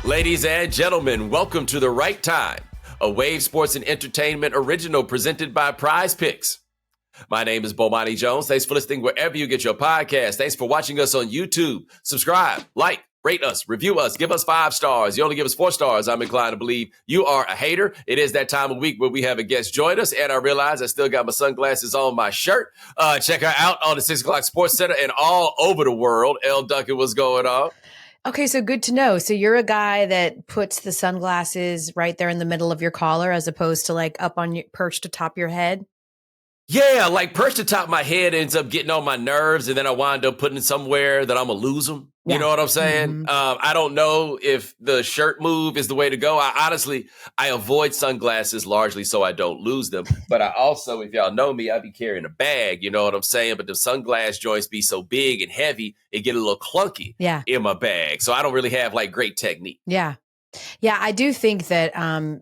Ladies and gentlemen, welcome to The Right Time, a Wave Sports and Entertainment original presented by Prize Picks. My name is Bomani Jones. Thanks for listening wherever you get your podcast. Thanks for watching us on YouTube. Subscribe, like, rate us, review us, give us 5 stars. You only give us 4 stars, I'm inclined to believe you are a hater. It is that time of week where we have a guest join us, and I realize I still got my sunglasses on my shirt. Check her out on the 6 o'clock Sports Center and all over the world. Elle Duncan, what's going on? Okay, so good to know. So you're a guy that puts the sunglasses right there in the middle of your collar as opposed to like up on your perched atop your head? Yeah, like perched atop my head ends up getting on my nerves, and then I wind up putting it somewhere that I'm going to lose them. You know what I'm saying? Mm-hmm. I don't know if the shirt move is the way to go. I avoid sunglasses largely so I don't lose them. But I also, if y'all know me, I be carrying a bag. You know what I'm saying? But the sunglass joints be so big and heavy, it get a little clunky in my bag. So I don't really have like great technique. Yeah. Yeah, I do think that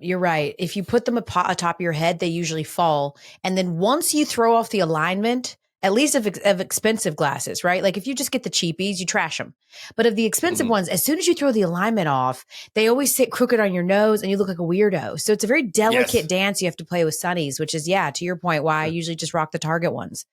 you're right. If you put them atop your head, they usually fall. And then once you throw off the alignment, at least of expensive glasses, right? Like if you just get the cheapies, you trash them. But of the expensive ones, as soon as you throw the alignment off, they always sit crooked on your nose and you look like a weirdo. So it's a very delicate dance you have to play with sunnies, which is, to your point, why I usually just rock the Target ones.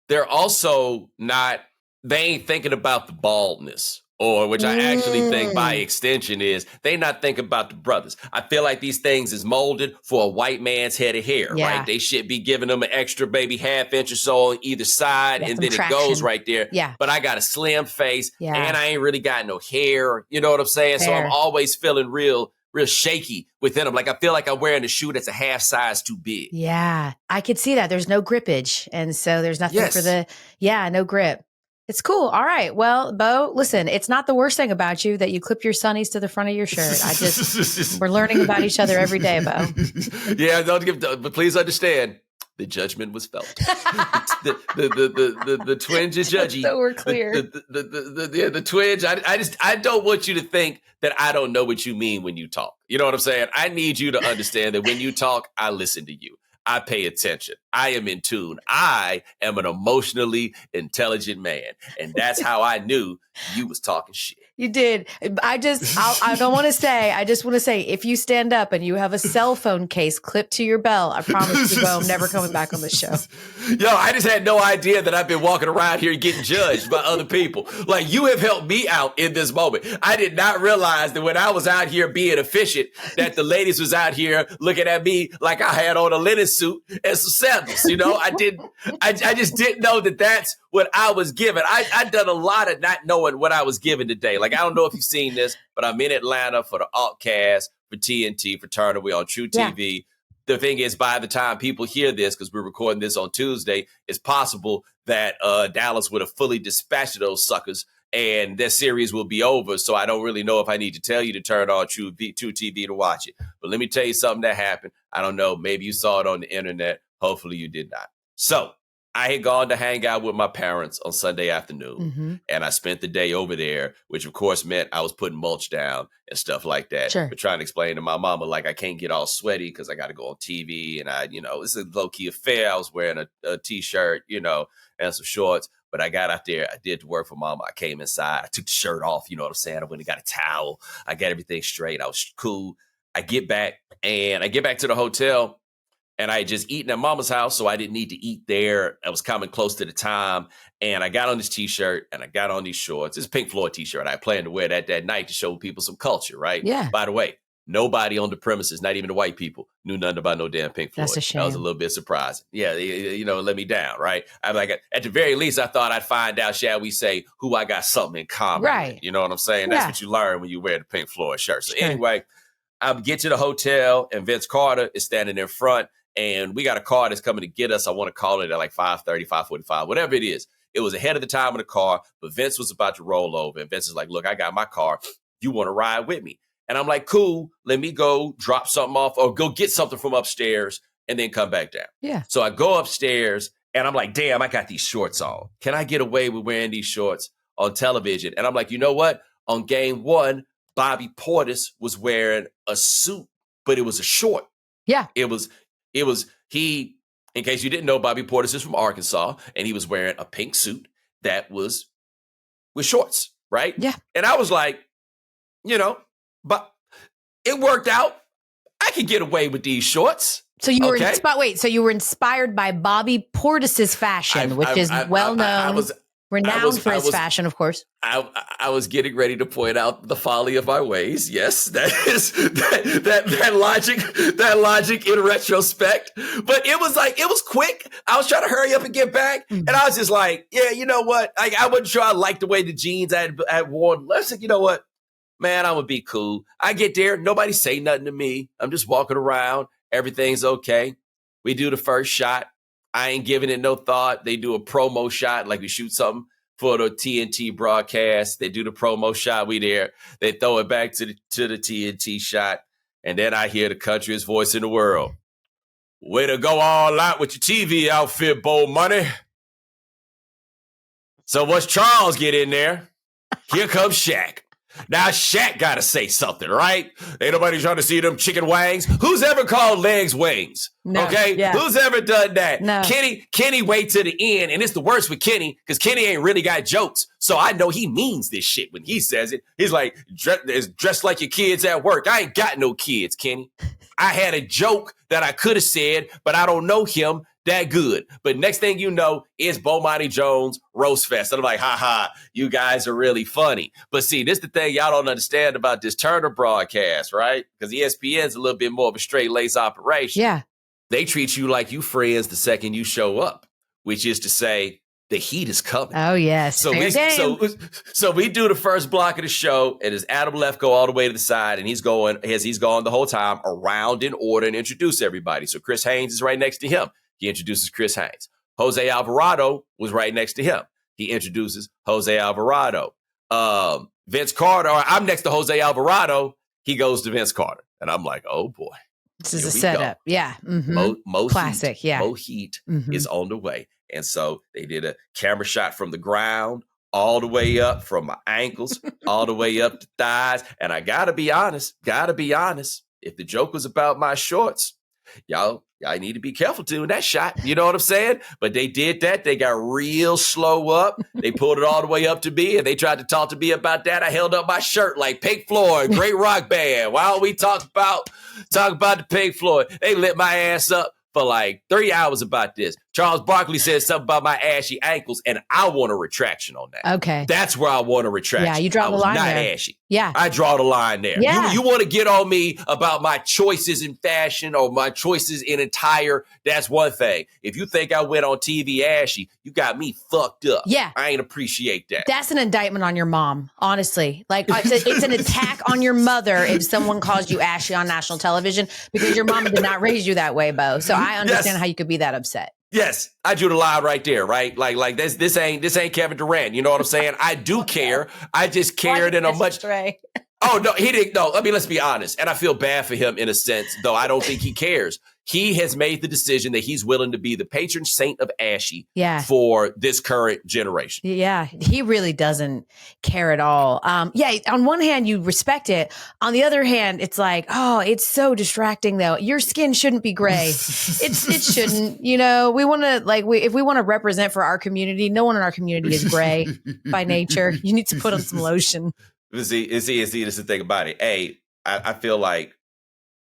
They're also they ain't thinking about the baldness. Or which I actually think by extension is they not thinking about the brothers. I feel like these things is molded for a white man's head of hair, right? They should be giving them an extra maybe half inch or so on either side, and then it goes right there. Yeah. But I got a slim face, and I ain't really got no hair. You know what I'm saying? So I'm always feeling real shaky within them. Like I feel like I'm wearing a shoe that's a half size too big. Yeah, I could see that. There's no grippage, and so there's nothing for no grip. It's cool. All right. Well, Bo, listen, it's not the worst thing about you that you clip your sunnies to the front of your shirt. We're learning about each other every day, Bo. Yeah, but please understand, the judgment was felt. the twinge is judgy. So we're clear. The twinge. I don't want you to think that I don't know what you mean when you talk. You know what I'm saying? I need you to understand that when you talk, I listen to you. I pay attention. I am in tune. I am an emotionally intelligent man. And that's how I knew you was talking shit. You did. I don't want to say, I just want to say, if you stand up and you have a cell phone case clipped to your belt, I promise you, Bo, I'm never coming back on the show. Yo, I just had no idea that I've been walking around here getting judged by other people. Like, you have helped me out in this moment. I did not realize that when I was out here being efficient, that the ladies was out here looking at me like I had on a linen suit and some sandals. You know, I just didn't know that that's what I was given. I done a lot of not knowing what I was given today. Like, I don't know if you've seen this, but I'm in Atlanta for the altcast for TNT, for Turner. We're on True TV. Yeah. The thing is, by the time people hear this, because we're recording this on Tuesday, it's possible that Dallas would have fully dispatched those suckers and their series will be over. So I don't really know if I need to tell you to turn on True TV to watch it. But let me tell you something that happened. I don't know. Maybe you saw it on the internet. Hopefully you did not. So I had gone to hang out with my parents on Sunday afternoon, and I spent the day over there, which of course meant I was putting mulch down and stuff like that. Sure. But trying to explain to my mama, like, I can't get all sweaty because I got to go on TV, and it's a low-key affair. I was wearing a T-shirt, and some shorts, but I got out there. I did the work for mama. I came inside. I took the shirt off, you know what I'm saying? I went and got a towel. I got everything straight. I was cool. I get back to the hotel. And I had just eaten at mama's house, so I didn't need to eat there. I was coming close to the time. And I got on this T-shirt and I got on these shorts. It's a Pink Floyd T-shirt. I planned to wear that night to show people some culture, right? Yeah. By the way, nobody on the premises, not even the white people, knew nothing about no damn Pink Floyd. That's a shame. That was a little bit surprising. Yeah, let me down, right? I'm like, at the very least, I thought I'd find out, shall we say, who I got something in common with. You know what I'm saying? That's what you learn when you wear the Pink Floyd shirt. So anyway, I get to the hotel and Vince Carter is standing in front. And we got a car that's coming to get us. I want to call it at like 5:30, 5:45, whatever it is. It was ahead of the time of the car, but Vince was about to roll over. And Vince is like, look, I got my car. You want to ride with me? And I'm like, cool, let me go drop something off or go get something from upstairs and then come back down. Yeah. So I go upstairs and I'm like, damn, I got these shorts on. Can I get away with wearing these shorts on television? And I'm like, you know what? On game 1, Bobby Portis was wearing a suit, but it was a short. Yeah. It was he, in case you didn't know, Bobby Portis is from Arkansas, and he was wearing a pink suit that was with shorts, right? Yeah. And I was like, but it worked out. I could get away with these shorts. So you were so you were inspired by Bobby Portis's fashion, which is well known, renowned for his fashion, of course. I was getting ready to point out the folly of my ways. Yes, that is that logic in retrospect. But it was quick. I was trying to hurry up and get back, and I was just like, yeah, you know what? I wasn't sure I liked the way the jeans I had worn. Let's say, you know what, man, I'm gonna be cool. I get there, nobody say nothing to me. I'm just walking around. Everything's okay. We do the first shot. I ain't giving it no thought. They do a promo shot, like we shoot something for the TNT broadcast. They do the promo shot. We there. They throw it back to the TNT shot. And then I hear the countryest voice in the world. Way to go all out with your TV outfit, Bomani. So once Charles get in there, here comes Shaq. Now, Shaq got to say something, right? Ain't nobody trying to see them chicken wings. Who's ever called legs wings? No, okay? Yeah. Who's ever done that? No. Kenny wait to the end, and it's the worst for Kenny because Kenny ain't really got jokes. So I know he means this shit when he says it. He's like, dressed like your kids at work. I ain't got no kids, Kenny. I had a joke that I could have said, but I don't know him that good. But next thing you know, it's Bomani Jones roast fest. And I'm like, you guys are really funny. But see, this is the thing y'all don't understand about this Turner broadcast, right? Because ESPN's a little bit more of a straight lace operation. Yeah. They treat you like you friends the second you show up, which is to say the heat is coming. Oh, yes. So we do the first block of the show, and as Adam left go all the way to the side, and he's gone the whole time around in order and introduce everybody. So Chris Haynes is right next to him. He introduces Chris Haynes. Jose Alvarado was right next to him. He introduces Jose Alvarado. Vince Carter, or I'm next to Jose Alvarado. He goes to Vince Carter. And I'm like, oh, boy. This is a setup. Go. Yeah. Mm-hmm. Classic. Heat, Mo Heat is on the way. And so they did a camera shot from the ground all the way up from my ankles, all the way up to thighs. And I got to be honest. If the joke was about my shorts, y'all need to be careful doing that shot. You know what I'm saying? But they did that. They got real slow up. They pulled it all the way up to me, and they tried to talk to me about that. I held up my shirt like Pink Floyd, great rock band. Why don't we talk about the Pink Floyd? They lit my ass up for like 3 hours about this. Charles Barkley said something about my ashy ankles, and I want a retraction on that. Okay. That's where I want a retraction. Yeah, you draw the line there. Not ashy. Yeah. I draw the line there. Yeah. You want to get on me about my choices in fashion or my choices in attire, that's one thing. If you think I went on TV ashy, you got me fucked up. Yeah. I ain't appreciate that. That's an indictment on your mom, honestly. Like, it's an attack on your mother if someone calls you ashy on national television because your mama did not raise you that way, Bo. So I understand how you could be that upset. Yes, I drew the line right there, right? Like this ain't Kevin Durant. You know what I'm saying? I do care. I just cared in a much. Oh no, he didn't. No, let's be honest. And I feel bad for him in a sense, though. I don't think he cares. He has made the decision that he's willing to be the patron saint of ashy for this current generation. Yeah, he really doesn't care at all. On one hand, you respect it. On the other hand, it's like, oh, it's so distracting, though. Your skin shouldn't be gray. It shouldn't. You know, we want to if we want to represent for our community, no one in our community is gray by nature. You need to put on some lotion. See, this is the thing about it. I feel like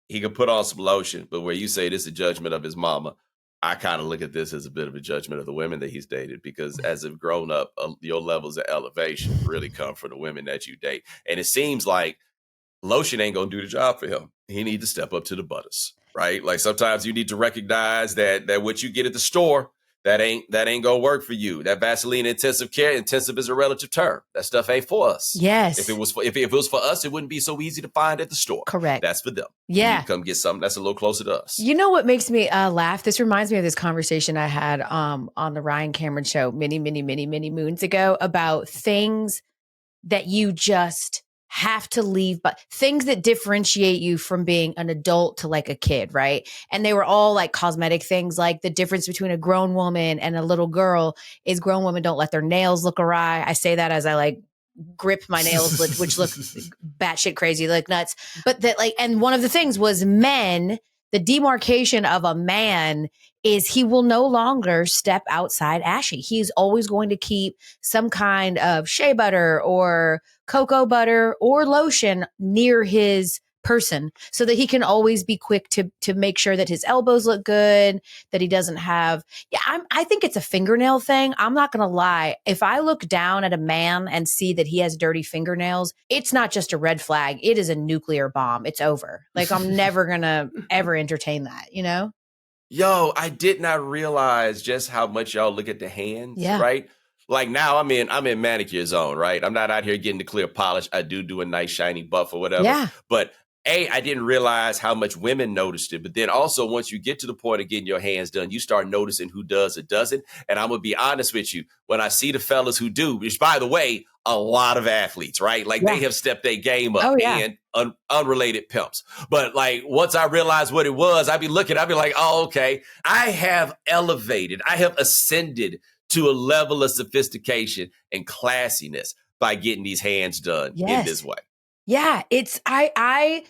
he could put on some lotion, but where you say this is a judgment of his mama, I kind of look at this as a bit of a judgment of the women that he's dated, because as a grown up, your levels of elevation really come from the women that you date. And it seems like lotion ain't going to do the job for him. He needs to step up to the butters, right? Like sometimes you need to recognize that what you get at the store, that ain't gonna work for you. That Vaseline intensive is a relative term. That stuff ain't for us. Yes. If it was for us, it wouldn't be so easy to find at the store. Correct. That's for them. Yeah. You come get something that's a little closer to us. You know what makes me laugh? This reminds me of this conversation I had on the Ryan Cameron show many moons ago about things that you just have to leave, but things that differentiate you from being an adult to like a kid, right? And they were all like cosmetic things, like the difference between a grown woman and a little girl is grown women don't let their nails look awry. I say that as I like grip my nails, which look batshit crazy, like nuts. But that and one of the things was men, the demarcation of a man is he will no longer step outside Ashy. He's always going to keep some kind of shea butter or cocoa butter or lotion near his person so that he can always be quick to make sure that his elbows look good, that he doesn't have. Yeah, I think it's a fingernail thing. I'm not going to lie. If I look down at a man and see that he has dirty fingernails, it's not just a red flag. It is a nuclear bomb. It's over. Like, I'm never going to ever entertain that, you know? Yo, I did not realize just how much y'all look at the hands, right? Like now I'm in manicure zone, right? I'm not out here getting the clear polish. I do a nice shiny buff or whatever. Yeah. But I didn't realize how much women noticed it. But then also once you get to the point of getting your hands done, you start noticing who does or doesn't. And I'm going to be honest with you. When I see the fellas who do, which by the way, a lot of athletes, right? Like they have stepped their game up and unrelated pimps. But like once I realized what it was, I'd be like, oh, okay. I have elevated. I have ascended to a level of sophistication and classiness by getting these hands done in this way. Yeah, I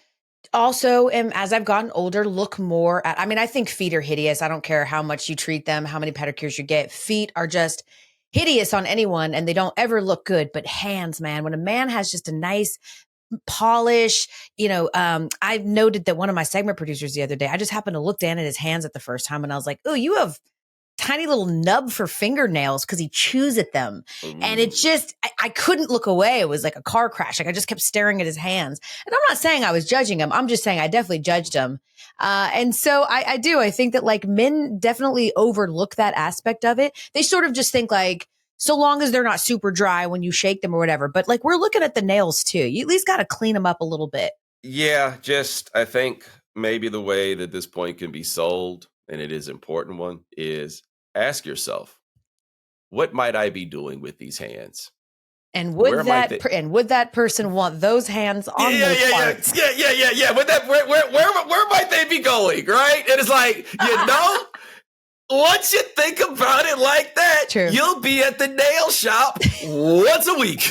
also am, as I've gotten older, look more at, I mean, I think feet are hideous. I don't care how much you treat them, how many pedicures you get. Feet are just hideous on anyone and they don't ever look good. But hands, man, when a man has just a nice polish, I've noted that one of my segment producers the other day, I just happened to look down at his hands at the first time and I was like, oh, you have tiny little nub for fingernails because he chews at them. And it just, I couldn't look away. It was like a car crash. Like I just kept staring at his hands. And I'm not saying I was judging him. I'm just saying I definitely judged him. And so I do. I think that like men definitely overlook that aspect of it. They sort of just think like, so long as they're not super dry when you shake them or whatever. But like we're looking at the nails too. You at least got to clean them up a little bit. Yeah, just I think maybe the way that this point can be sold, and it is an important one, is ask yourself, what might I be doing with these hands? And would that person want those hands on those parts? Yeah. Where might they be going, right? And it's like, once you think about it like that, you'll be at the nail shop once a week.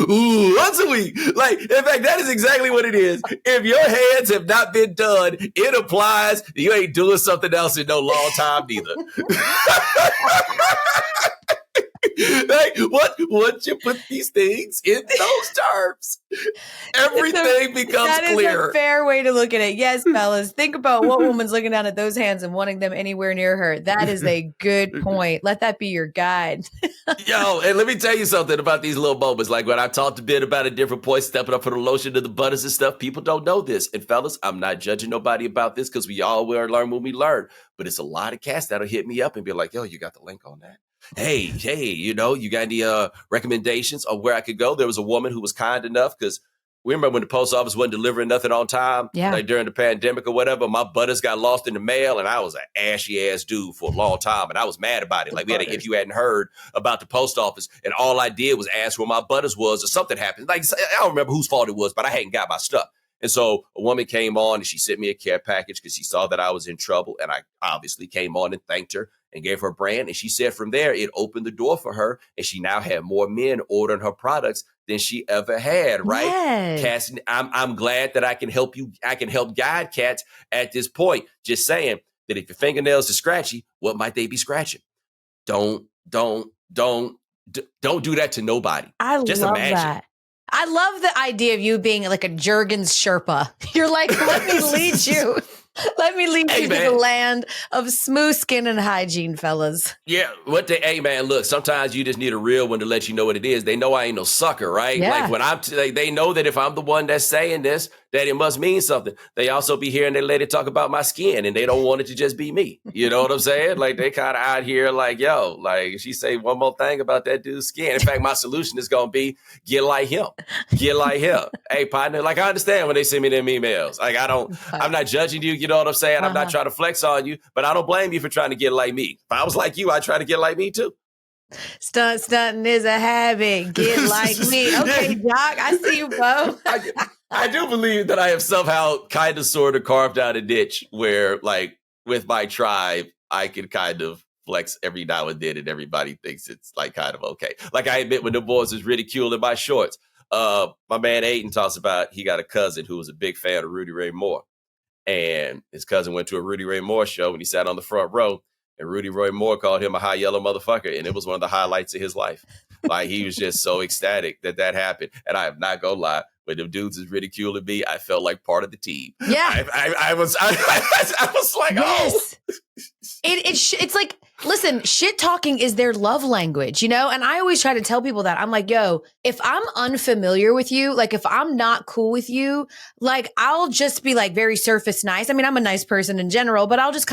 Once a week. Like, in fact, that is exactly what it is. If your hands have not been done, it implies you ain't doing something else in no long time neither. Like, once you put these things in those terms, everything becomes clear. That is a fair way to look at it. Yes, fellas, think about what woman's looking down at those hands and wanting them anywhere near her. That is a good point. Let that be your guide. Yo, and let me tell you something about these little moments. Like when I talked a bit about at different points, stepping up for the lotion to the butters and stuff, people don't know this. And fellas, I'm not judging nobody about this because we all will learn when we learn. But it's a lot of cats that'll hit me up and be like, yo, you got the link on that? Hey, you got any recommendations on where I could go? There was a woman who was kind enough because we remember when the post office wasn't delivering nothing on time, like during the pandemic or whatever, my butters got lost in the mail and I was an ashy ass dude for a long time. And I was mad about it. Like if you hadn't heard about the post office and all I did was ask where my butters was or something happened. Like, I don't remember whose fault it was, but I hadn't got my stuff. And so a woman came on and she sent me a care package because she saw that I was in trouble. And I obviously came on and thanked her and gave her a brand. And she said from there, it opened the door for her. And she now had more men ordering her products than she ever had, right? Yes. Cass, I'm glad that I can help you. I can help guide cats at this point. Just saying that if your fingernails are scratchy, what might they be scratching? Don't do that to nobody. Just love imagine. that. I love the idea of you being like a Jergens Sherpa. You're like, let me lead you. Let me lead you to the land of smooth skin and hygiene, fellas. Yeah, hey man, look, sometimes you just need a real one to let you know what it is. They know I ain't no sucker, right? Yeah. Like when they know that if I'm the one that's saying this, that it must mean something. They also be hearing their lady talk about my skin and they don't want it to just be me. You know what I'm saying? Like they kind of out here like, yo, like she say one more thing about that dude's skin. In fact, my solution is going to be get like him. Get like him. Hey, partner, like I understand when they send me them emails. Like I'm not judging you. You know what I'm saying? I'm not trying to flex on you, but I don't blame you for trying to get like me. If I was like you, I'd try to get like me too. Stunting is a habit. Get like me. Okay, Doc, I see you, Bo. I do believe that I have somehow kind of sort of carved out a niche where like with my tribe, I can kind of flex every now and then and everybody thinks it's like kind of okay. Like I admit when the boys is ridiculing my shorts. My man Aiden talks about he got a cousin who was a big fan of Rudy Ray Moore. And his cousin went to a Rudy Ray Moore show and he sat on the front row And Rudy Roy Moore called him a high yellow motherfucker. And it was one of the highlights of his life. Like, he was just so ecstatic that happened. And I am not going to lie. When the dudes is ridiculing me, I felt like part of the team. Yeah. I was like, yes. Oh. It's like, listen, shit talking is their love language, you know? And I always try to tell people that. I'm like, yo, if I'm unfamiliar with you, like if I'm not cool with you, like I'll just be like very surface nice. I mean, I'm a nice person in general, but I'll just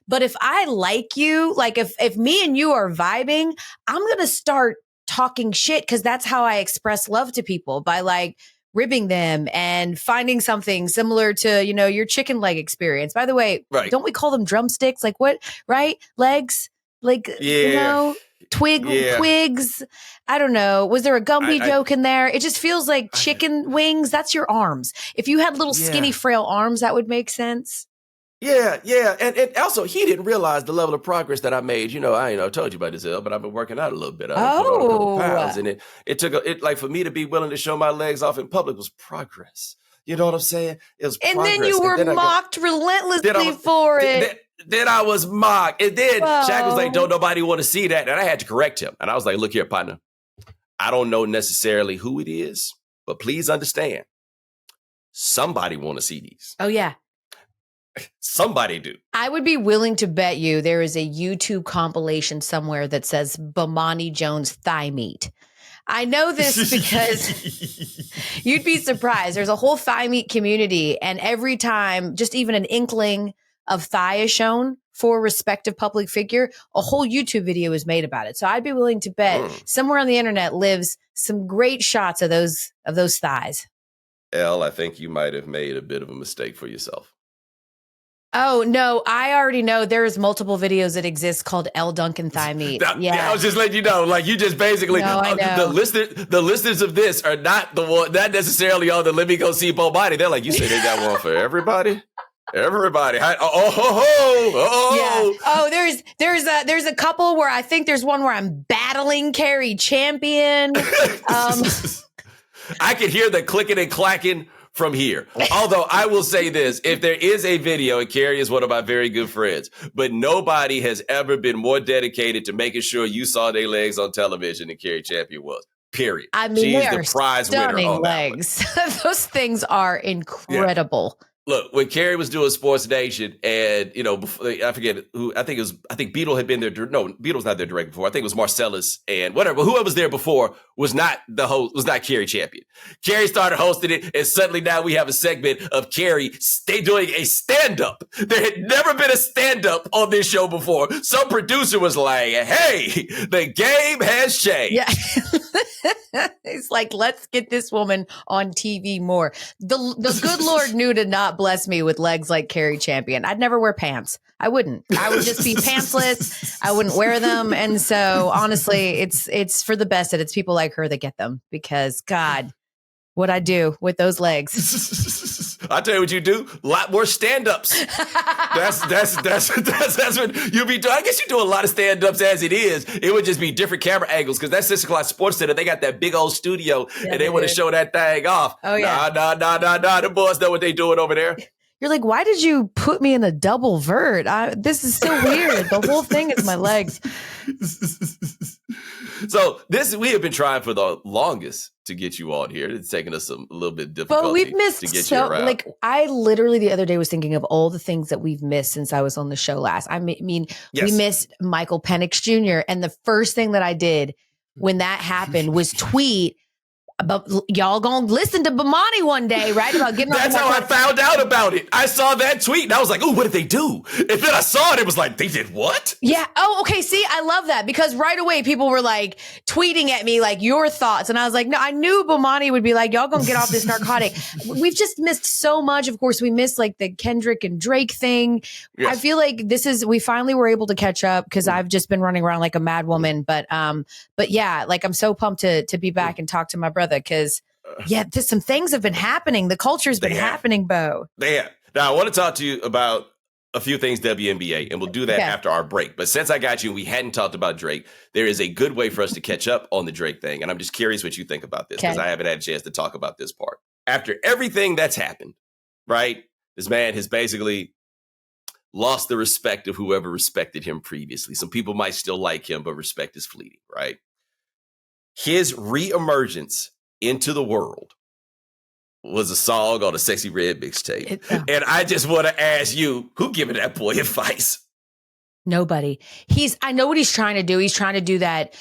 but if I like you, like if me and you are vibing, I'm going to start talking shit because that's how I express love to people, by like ribbing them and finding something similar to, you know, your chicken leg experience. By the way, right. Don't we call them drumsticks? Like what? Right? Legs? Like, you know, twigs. I don't know. Was there a Gumby joke in there? It just feels like chicken wings. That's your arms. If you had little skinny, frail arms, that would make sense. Yeah. And also, he didn't realize the level of progress that I made. You know, I told you about this, Elle, but I've been working out a little bit. I put on a couple pounds, and it took like for me to be willing to show my legs off in public was progress. You know what I'm saying? It was progress. And then you were mocked relentlessly for it. Then I was mocked. And then Shaq was like, don't nobody want to see that. And I had to correct him. And I was like, look here, partner. I don't know necessarily who it is, but please understand, somebody want to see these. Oh, yeah. Somebody do. I would be willing to bet you there is a YouTube compilation somewhere that says Bomani Jones thigh meat. I know this because you'd be surprised. There's a whole thigh meat community, and every time just even an inkling of thigh is shown for a respective public figure, a whole YouTube video is made about it. So I'd be willing to bet somewhere on the internet lives some great shots of those thighs. Elle, I think you might have made a bit of a mistake for yourself. Oh, no, I already know there's multiple videos that exist called Elle Duncan thigh meat. Yeah, I was just letting you know. Like, you just basically, the listeners of this are not necessarily on the Let Me Go See Bomani. They're like, you say they got one for everybody? Everybody. Yeah. Oh, there's a couple where I think there's one where I'm battling Carrie Champion. I can hear the clicking and clacking from here. Although I will say this, if there is a video, and Carrie is one of my very good friends, but nobody has ever been more dedicated to making sure you saw their legs on television than Carrie Champion was. Period. I mean, she's the prize winner on legs. Those things are incredible. Yeah. Look, when Carrie was doing Sports Nation, and I forget who, I think Beetle had been there. No, Beetle was not there direct before. I think it was Marcellus and whatever. Whoever was there before was not the host. Was not Carrie Champion. Carrie started hosting it, and suddenly now we have a segment of Carrie doing a stand-up. There had never been a stand-up on this show before. Some producer was like, "Hey, the game has changed." Yeah. It's like, let's get this woman on TV more. The good Lord knew to not bless me with legs like Carrie Champion. I'd never wear pants. I wouldn't. I would just be pantsless. I wouldn't wear them. And so honestly, it's for the best that it's people like her that get them, because God, what I do with those legs. I'll tell you what you do. A lot more stand-ups. That's what you'll be doing. I guess you do a lot of stand-ups as it is. It would just be different camera angles, because that's 6 o'clock Sports Center. They got that big old studio, and they want to show that thing off. Oh, yeah. Nah. The boys know what they doing over there. You're like, why did you put me in a double vert? This is so weird. The whole thing is my legs. So we have been trying for the longest to get you on here. It's taken us a little bit difficult. But we've missed to get you around. Like, I literally the other day was thinking of all the things that we've missed since I was on the show last. I mean, we missed Michael Penix Jr. And the first thing that I did when that happened was tweet about y'all gonna listen to Bomani one day, right? About getting. That's how I found out about it. I saw that tweet and I was like, "Oh, what did they do?" And then I saw it. It was like, they did what? Yeah. Oh, okay. See, I love that, because right away people were like tweeting at me like your thoughts, and I was like, no, I knew Bomani would be like, y'all gonna get off this narcotic. We've just missed so much. Of course, we missed like the Kendrick and Drake thing. Yes. I feel like we finally were able to catch up, because I've just been running around like a mad woman. But yeah, like I'm so pumped to be back and talk to my brother, because some things have been happening. The culture's been happening, Bo. They have. Now I want to talk to you about a few things WNBA, and we'll do that after our break. But since I got you, we hadn't talked about Drake. There is a good way for us to catch up on the Drake thing, and I'm just curious what you think about this, because I haven't had a chance to talk about this part. After everything that's happened, right? This man has basically lost the respect of whoever respected him previously. Some people might still like him, but respect is fleeting, right? His reemergence into the world was a song on a Sexy Red mixtape. And I just want to ask you, who giving that boy advice? Nobody. I know what he's trying to do. He's trying to do that,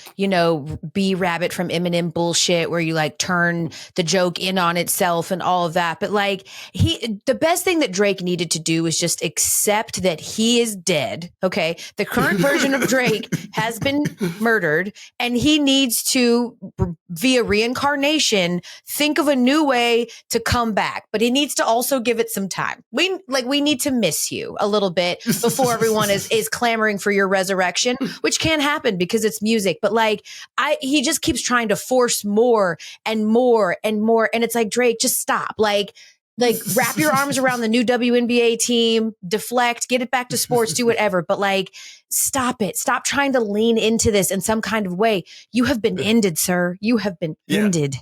B Rabbit from Eminem bullshit where you like turn the joke in on itself and all of that. But like the best thing that Drake needed to do is just accept that he is dead. Okay. The current version of Drake has been murdered and he needs to, via reincarnation, think of a new way to come back. But he needs to also give it some time. We need to miss you a little bit before everyone is clamoring for your resurrection, which can't happen because it's music. But he just keeps trying to force more and more and more. And it's like, Drake, just stop. Like wrap your arms around the new WNBA team, deflect, get it back to sports, do whatever. But stop it. Stop trying to lean into this in some kind of way. You have been ended, sir. You have been ended.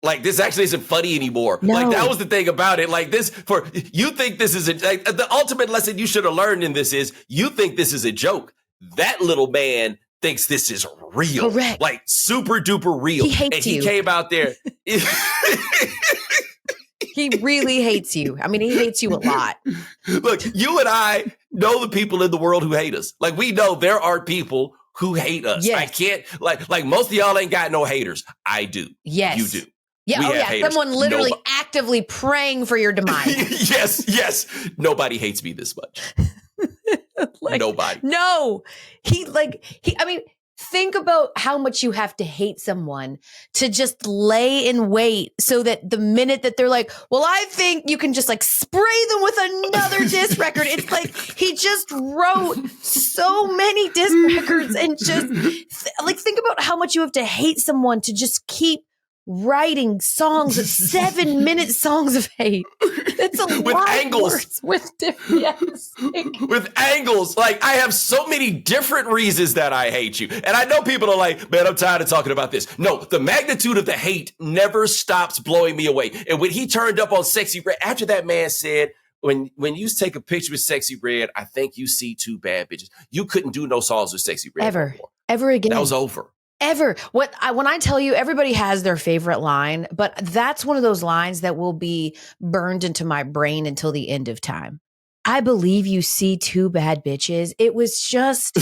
Like, this actually isn't funny anymore. No. Like, that was the thing about it. Like, you think this is the ultimate lesson you should have learned in this is you think this is a joke. That little man thinks this is real. Correct. Like, super duper real. He hates you. He came out there. He really hates you. I mean, he hates you a lot. Look, you and I know the people in the world who hate us. Like, we know there are people who hate us. Yes. I can't, like most of y'all ain't got no haters. I do. Yes. You do. Yeah, someone literally actively praying for your demise. Yes. Nobody hates me this much. Nobody. No. Think about how much you have to hate someone to just lay in wait so that the minute that they're like, well, I think you can just spray them with another diss record. It's like he just wrote so many diss records and just think about how much you have to hate someone to just keep writing songs, 7-minute songs of hate. That's a with lot angles. With different, with angles. Like, I have so many different reasons that I hate you. And I know people are like, man, I'm tired of talking about this. No, the magnitude of the hate never stops blowing me away. And when he turned up on Sexy Red, after that man said, when you take a picture with Sexy Red, I think you see two bad bitches. You couldn't do no songs with Sexy Red ever again. That was over. Ever. When I tell you, everybody has their favorite line, but that's one of those lines that will be burned into my brain until the end of time. I believe you see two bad bitches. It was just,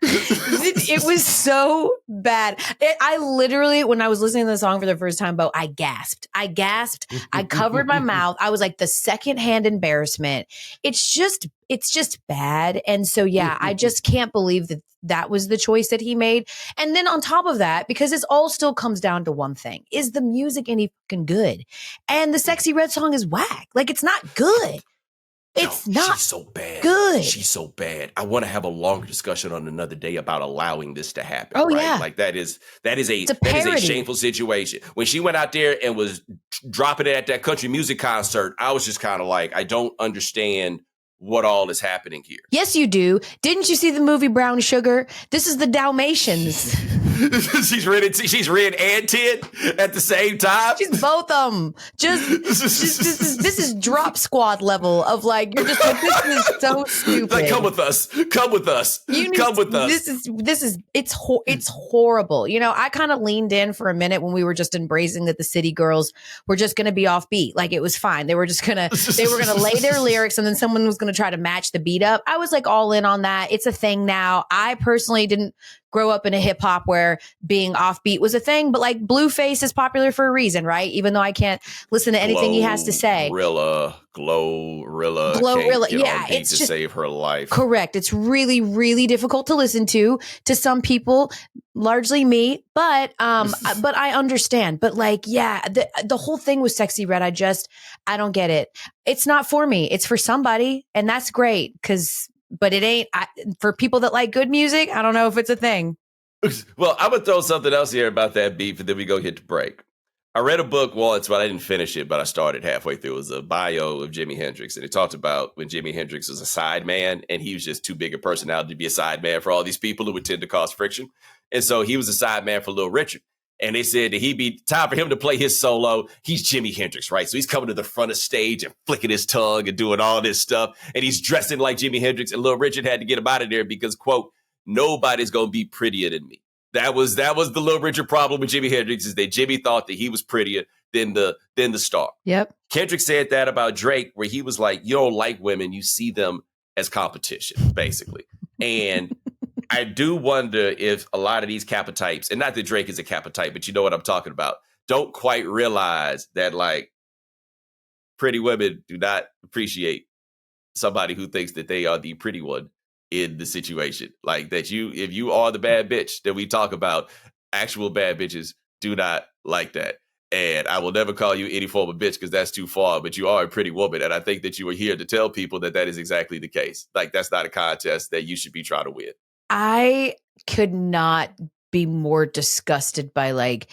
it was so bad. I literally, when I was listening to the song for the first time, I gasped. I covered my mouth. I was like the secondhand embarrassment. It's just bad. And so, I just can't believe that was the choice that he made. And then on top of that, because it all still comes down to one thing, is the music any fucking good? And the Sexy Red song is whack. It's not good. It's not she's so bad. Good. She's so bad. I want to have a longer discussion on another day about allowing this to happen. Oh, right? yeah. That is a shameful situation. When she went out there and was dropping it at that country music concert, I was just kind of like, I don't understand what all is happening here. Yes, you do. Didn't you see the movie Brown Sugar? This is the Dalmatians. She's Red and Ted at the same time. She's both of them. This is Drop Squad level of you're just like, this is so stupid. Come with us. Come with us. It's horrible. I kind of leaned in for a minute when we were just embracing that the city girls were just going to be offbeat. It was fine. They were going to lay their lyrics and then someone was going to try to match the beat up. I was all in on that. It's a thing now. I personally didn't grow up in a hip hop where being offbeat was a thing, but Blueface is popular for a reason, right? Even though I can't listen to anything he has to say. Glorilla. Yeah, it's to save her life. Correct. It's really, really difficult to listen to some people, largely me, but I understand. But the whole thing with Sexy Red, I don't get it. It's not for me. It's for somebody, and that's great but it ain't for people that like good music. I don't know if it's a thing. Well, I'm going to throw something else here about that beef, and then we go hit the break. I read a book once, but I didn't finish it, but I started halfway through. It was a bio of Jimi Hendrix, and it talked about when Jimi Hendrix was a side man, and he was just too big a personality to be a side man for all these people who would tend to cause friction. And so he was a side man for Little Richard. And they said that he'd be time for him to play his solo. He's Jimi Hendrix, right? So he's coming to the front of stage and flicking his tongue and doing all this stuff. And he's dressing like Jimi Hendrix. And Little Richard had to get him out of there because, quote, nobody's going to be prettier than me. That was the Little Richard problem with Jimi Hendrix, is that Jimmy thought that he was prettier than the star. Yep. Kendrick said that about Drake, where he was like, you don't like women, you see them as competition, basically. And I do wonder if a lot of these Kappa types, and not that Drake is a Kappa type, but you know what I'm talking about, don't quite realize that, like, pretty women do not appreciate somebody who thinks that they are the pretty one in the situation. Like, that if you are the bad bitch that we talk about, actual bad bitches do not like that. And I will never call you any form of bitch because that's too far, but you are a pretty woman. And I think that you are here to tell people that is exactly the case. Like, that's not a contest that you should be trying to win. I could not be more disgusted by, like,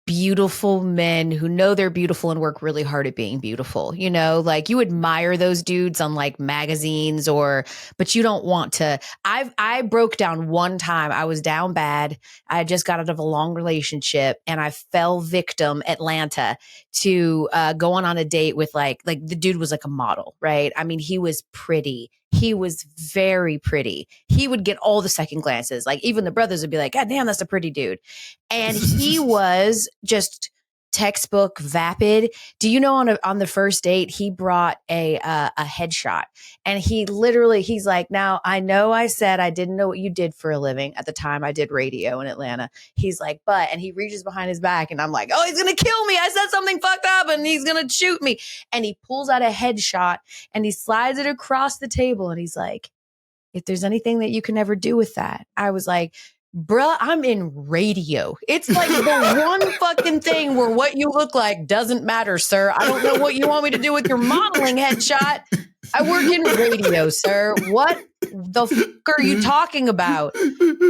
beautiful men who know they're beautiful and work really hard at being beautiful. You know, like, you admire those dudes on, like, magazines, but you don't want to. I broke down one time. I was down bad. I just got out of a long relationship and I fell victim Atlanta to going on a date with like the dude was like a model, right? I mean, he was pretty. He was very pretty. He would get all the second glances. Like, even the brothers would be like, God damn, that's a pretty dude. And he was just textbook vapid. Do you know on the first date, he brought a headshot, and he's like, now I know I said I didn't know what you did for a living. At the time I did radio in Atlanta. He's like, and he reaches behind his back and I'm like, oh, he's going to kill me. I said something fucked up and he's going to shoot me. And he pulls out a headshot and he slides it across the table. And he's like, if there's anything that you can ever do with that. I was like, bruh, I'm in radio. It's like the one fucking thing where what you look like doesn't matter, sir. I don't know what you want me to do with your modeling headshot. I work in radio, sir. What the fuck are you talking about?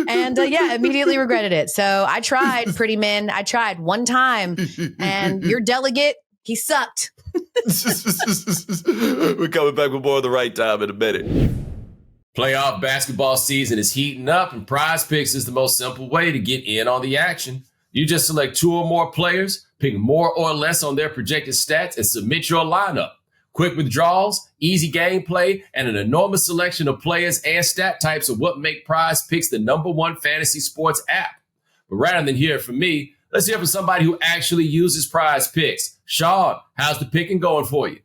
And immediately regretted it. So I tried, pretty men. I tried one time. And your delegate, he sucked. We're coming back with more of The Right Time in a minute. Playoff basketball season is heating up, and Prize Picks is the most simple way to get in on the action. You just select 2 or more players, pick more or less on their projected stats, and submit your lineup. Quick withdrawals, easy gameplay, and an enormous selection of players and stat types are what make Prize Picks the #1 fantasy sports app. But rather than hear it from me, let's hear from somebody who actually uses Prize Picks. Sean, how's the picking going for you?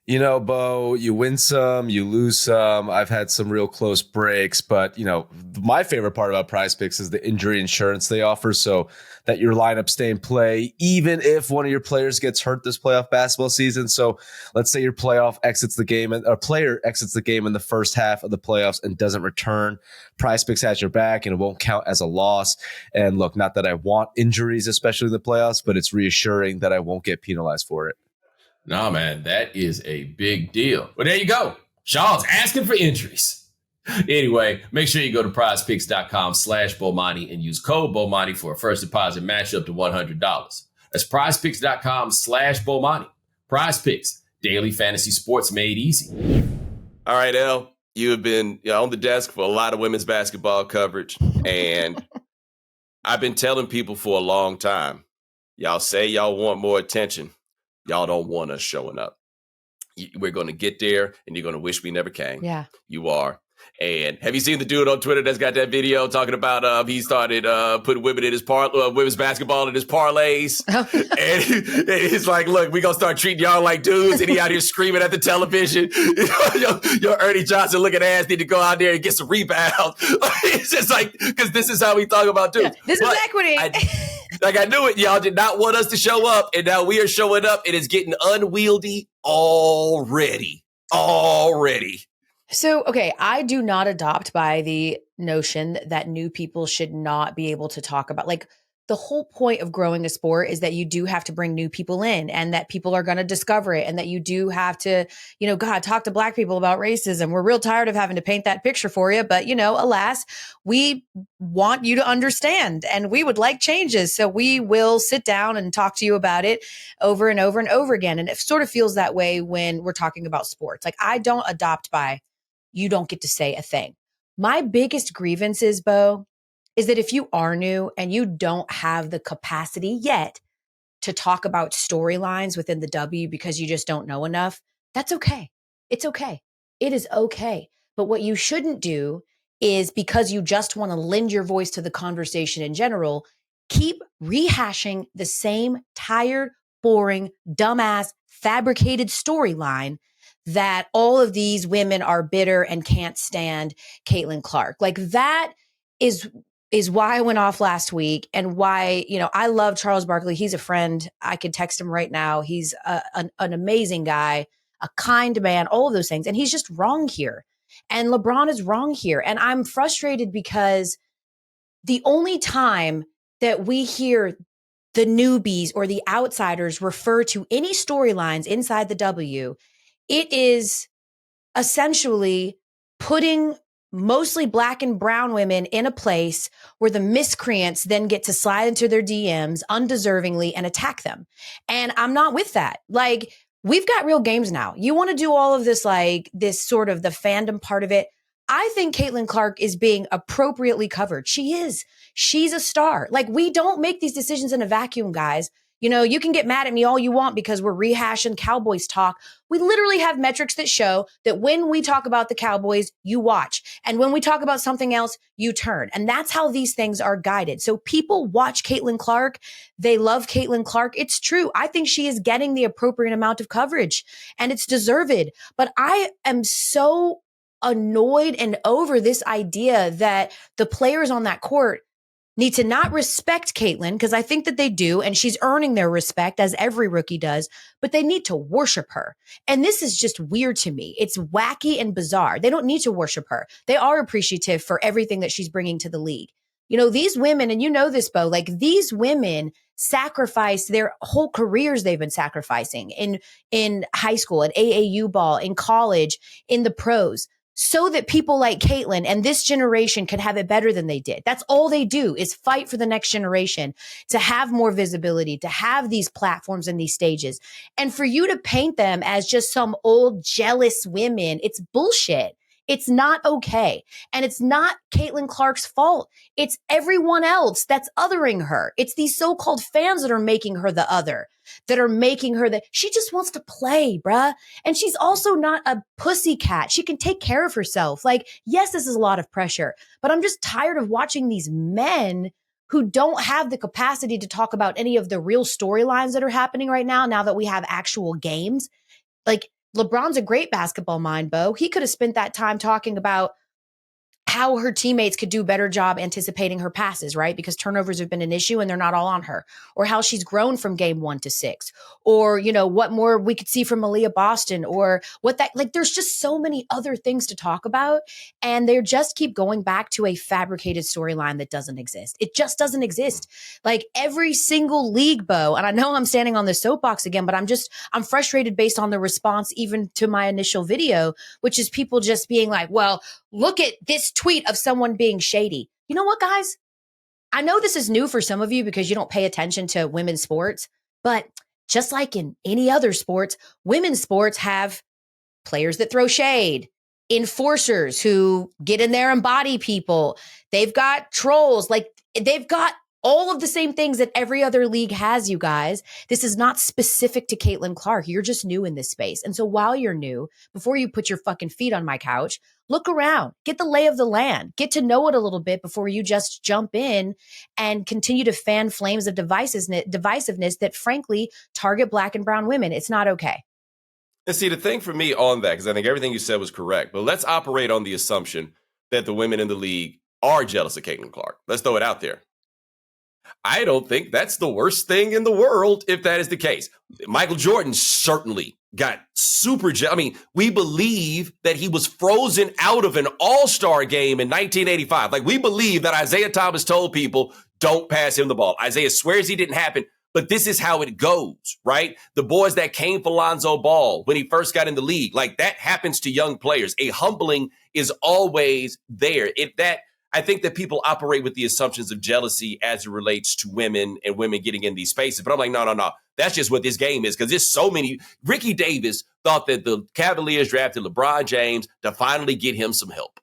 You know, Bo, you win some, you lose some. I've had some real close breaks, but, you know, my favorite part about Prize Picks is the injury insurance they offer so that your lineup stay in play, even if one of your players gets hurt this playoff basketball season. So let's say your player exits the game in the first half of the playoffs and doesn't return. Prize Picks has your back and it won't count as a loss. And look, not that I want injuries, especially in the playoffs, but it's reassuring that I won't get penalized for it. No, man, that is a big deal. Well, there you go. Sean's asking for injuries. Anyway, make sure you go to prizepicks.com/Bomani and use code Bomani for a first deposit match up to $100. That's prizepicks.com/Bomani. Prize Picks, daily fantasy sports made easy. All right, Elle, you have been on the desk for a lot of women's basketball coverage, and I've been telling people for a long time, y'all say y'all want more attention. Y'all don't want us showing up. We're going to get there, and you're going to wish we never came. Yeah. You are. And have you seen the dude on Twitter that's got that video talking about he started putting women in his women's basketball in his parlays? And he's like, look, we're going to start treating y'all like dudes. And he out here screaming at the television. Your Ernie Johnson looking ass need to go out there and get some rebounds. It's just like, because this is how we talk about dudes. Yeah, this is equity. I knew it. Y'all did not want us to show up. And now we are showing up. It is getting unwieldy already. So, okay, I do not adopt by the notion that new people should not be able to talk about, like, the whole point of growing a sport is that you do have to bring new people in and that people are going to discover it and that you do have to, talk to Black people about racism. We're real tired of having to paint that picture for you. But, alas, we want you to understand and we would like changes. So we will sit down and talk to you about it over and over and over again. And it sort of feels that way when we're talking about sports. Like, I don't adopt by you don't get to say a thing. My biggest grievance is, Bo, is that if you are new and you don't have the capacity yet to talk about storylines within the W because you just don't know enough, that's okay. It's okay. It is okay. But what you shouldn't do is, because you just want to lend your voice to the conversation in general, keep rehashing the same tired, boring, dumbass, fabricated storyline that all of these women are bitter and can't stand Caitlin Clark. Like, that is why I went off last week, and why, I love Charles Barkley. He's a friend. I could text him right now. He's an amazing guy, a kind man, all of those things. And he's just wrong here. And LeBron is wrong here. And I'm frustrated because the only time that we hear the newbies or the outsiders refer to any storylines inside the W, it is essentially putting mostly Black and brown women in a place where the miscreants then get to slide into their DMs undeservingly and attack them. And I'm not with that. Like, we've got real games now. You want to do all of this, like this sort of the fandom part of it. I think Caitlin Clark is being appropriately covered. She is. She's a star. Like, we don't make these decisions in a vacuum, guys. You can get mad at me all you want because we're rehashing Cowboys talk. We literally have metrics that show that when we talk about the Cowboys, you watch. And when we talk about something else, you turn. And that's how these things are guided. So people watch Caitlin Clark. They love Caitlin Clark. It's true. I think she is getting the appropriate amount of coverage, and it's deserved. But I am so annoyed and over this idea that the players on that court need to not respect Caitlin, because I think that they do, and she's earning their respect, as every rookie does, but they need to worship her. And this is just weird to me. It's wacky and bizarre. They don't need to worship her. They are appreciative for everything that she's bringing to the league. These women, and you know this, Bo, like, these women sacrifice their whole careers. They've been sacrificing in high school, at AAU ball, in college, in the pros, so that people like Caitlin and this generation could have it better than they did. That's all they do, is fight for the next generation to have more visibility, to have these platforms and these stages. And for you to paint them as just some old jealous women, it's bullshit. It's not okay. And it's not Caitlin Clark's fault. It's everyone else that's othering her. It's these so-called fans that are making her the other, that are making her she just wants to play, bruh. And she's also not a pussycat. She can take care of herself. Like, yes, this is a lot of pressure, but I'm just tired of watching these men who don't have the capacity to talk about any of the real storylines that are happening right now that we have actual games. Like, LeBron's a great basketball mind, Bo. He could have spent that time talking about how her teammates could do a better job anticipating her passes, right? Because turnovers have been an issue and they're not all on her. Or how she's grown from game 1 to 6. Or, what more we could see from Malia Boston, or there's just so many other things to talk about. And they just keep going back to a fabricated storyline that doesn't exist. It just doesn't exist. Like, every single league, Bo, and I know I'm standing on the soapbox again, but I'm frustrated based on the response even to my initial video, which is people just being like, well, look at this tweet of someone being shady. You know what, guys? I know this is new for some of you because you don't pay attention to women's sports, but just like in any other sports, women's sports have players that throw shade, enforcers who get in there and body people. They've got trolls. Like, they've got all of the same things that every other league has, you guys. This is not specific to Caitlin Clark. You're just new in this space. And so while you're new, before you put your fucking feet on my couch, look around, get the lay of the land, get to know it a little bit before you just jump in and continue to fan flames of divisiveness that frankly target Black and brown women. It's not okay. And see, the thing for me on that, because I think everything you said was correct, but let's operate on the assumption that the women in the league are jealous of Caitlin Clark. Let's throw it out there. I don't think that's the worst thing in the world if that is the case. Michael Jordan certainly got super jealous. I mean, we believe that he was frozen out of an all-star game in 1985. Like, we believe that Isaiah Thomas told people, don't pass him the ball. Isaiah swears he didn't happen, but this is how it goes, right? The boys that came for Lonzo Ball when he first got in the league, like, that happens to young players. A humbling is always there. I think that people operate with the assumptions of jealousy as it relates to women and women getting in these spaces. But I'm like, no. That's just what this game is, because there's so many. Ricky Davis thought that the Cavaliers drafted LeBron James to finally get him some help.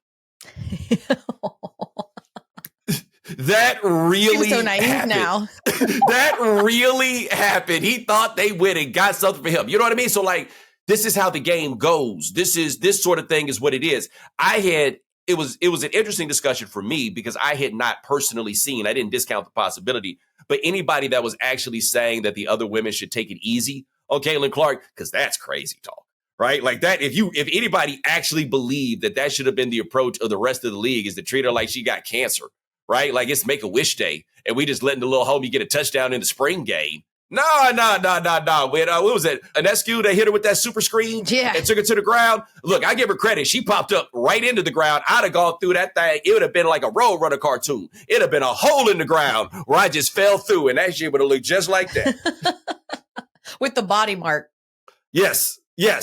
That really Seems so naive happened. now. That really happened. He thought they went and got something for him. You know what I mean? So like, this is how the game goes. This sort of thing is what it is. It was an interesting discussion for me because I had not personally seen, I didn't discount the possibility, but anybody that was actually saying that the other women should take it easy on Caitlin Clark, because that's crazy talk. Right? Like that, if anybody actually believed that should have been the approach of the rest of the league, is to treat her like she got cancer, right? Like it's Make-A-Wish Day, and we just letting the little homie get a touchdown in the spring game. No. What was it? Anescu, they hit her with that super screen and took her to the ground. Look, I give her credit. She popped up right into the ground. I'd have gone through that thing. It would have been like a Road Runner cartoon. It'd have been a hole in the ground where I just fell through, and that shit would have looked just like that. With the body mark. Yes,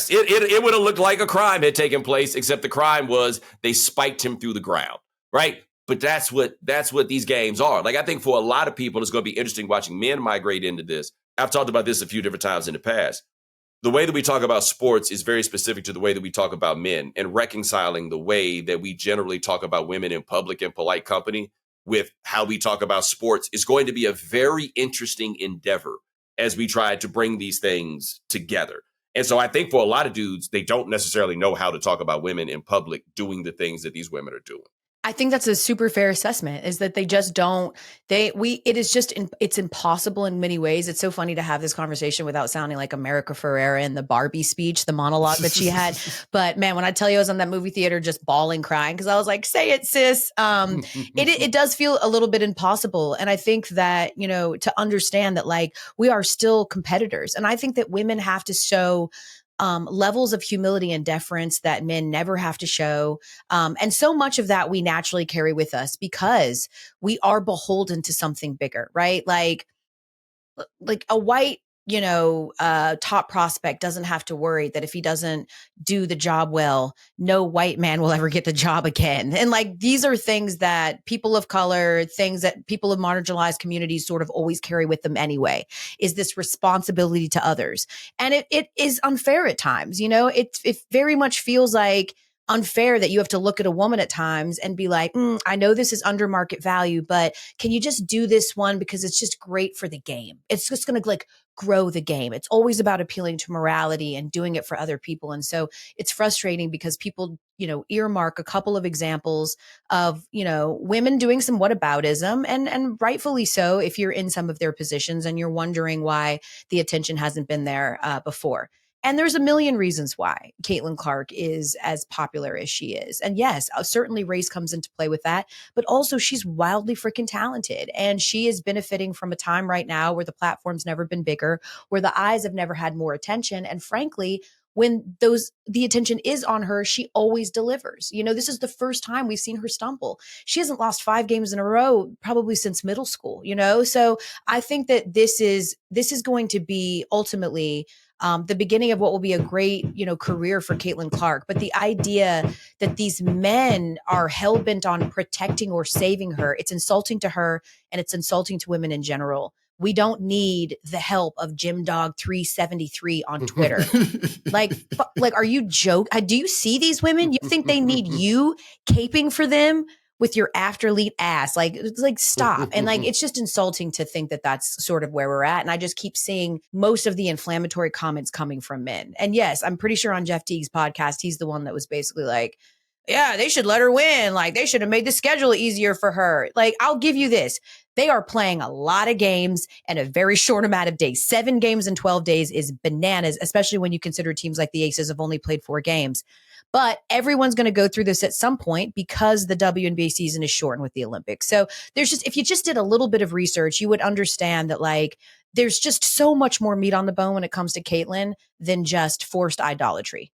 it would have looked like a crime had taken place, except the crime was they spiked him through the ground, right? But that's what these games are. Like, I think for a lot of people, it's going to be interesting watching men migrate into this. I've talked about this a few different times in the past. The way that we talk about sports is very specific to the way that we talk about men, and reconciling the way that we generally talk about women in public and polite company with how we talk about sports is going to be a very interesting endeavor as we try to bring these things together. And so I think for a lot of dudes, they don't necessarily know how to talk about women in public doing the things that these women are doing. I think that's a super fair assessment, is that they just don't, it's impossible in many ways. It's so funny to have this conversation without sounding like America Ferrera in the Barbie speech, the monologue that she had. But man, when I tell you I was in that movie theater just bawling, crying, because I was like, say it, sis. It does feel a little bit impossible. And I think that, to understand that like we are still competitors. And I think that women have to show levels of humility and deference that men never have to show. And so much of that we naturally carry with us because we are beholden to something bigger, right? Like a white, top prospect doesn't have to worry that if he doesn't do the job well, no white man will ever get the job again. And like, these are things that people of color, things that people of marginalized communities sort of always carry with them anyway, is this responsibility to others. And it is unfair at times, it very much feels like unfair that you have to look at a woman at times and be like, I know this is under market value, but can you just do this one because it's just great for the game? It's just going to like grow the game. It's always about appealing to morality and doing it for other people. And so it's frustrating because people, earmark a couple of examples of, women doing some whataboutism, and rightfully so if you're in some of their positions and you're wondering why the attention hasn't been there before. And there's a million reasons why Caitlin Clark is as popular as she is. And yes, certainly race comes into play with that, but also she's wildly freaking talented. And she is benefiting from a time right now where the platform's never been bigger, where the eyes have never had more attention. And frankly, when the attention is on her, she always delivers. This is the first time we've seen her stumble. She hasn't lost 5 games in a row, probably since middle school, So I think that this is going to be ultimately the beginning of what will be a great, career for Caitlin Clark. But the idea that these men are hell-bent on protecting or saving her, it's insulting to her, and it's insulting to women in general. We don't need the help of Jim Dog 373 on Twitter. like, are you joking? Do you see these women? You think they need you caping for them with your athlete ass? Like stop. And like, it's just insulting to think that that's sort of where we're at. And I just keep seeing most of the inflammatory comments coming from men. And yes, I'm pretty sure on Jeff Teague's podcast, he's the one that was basically like, yeah, they should let her win. Like, they should have made the schedule easier for her. Like, I'll give you this. They are playing a lot of games in a very short amount of days. 7 games in 12 days is bananas, especially when you consider teams like the Aces have only played 4 games. But everyone's going to go through this at some point because the WNBA season is shortened with the Olympics. So if you just did a little bit of research, you would understand that like there's just so much more meat on the bone when it comes to Caitlin than just forced idolatry.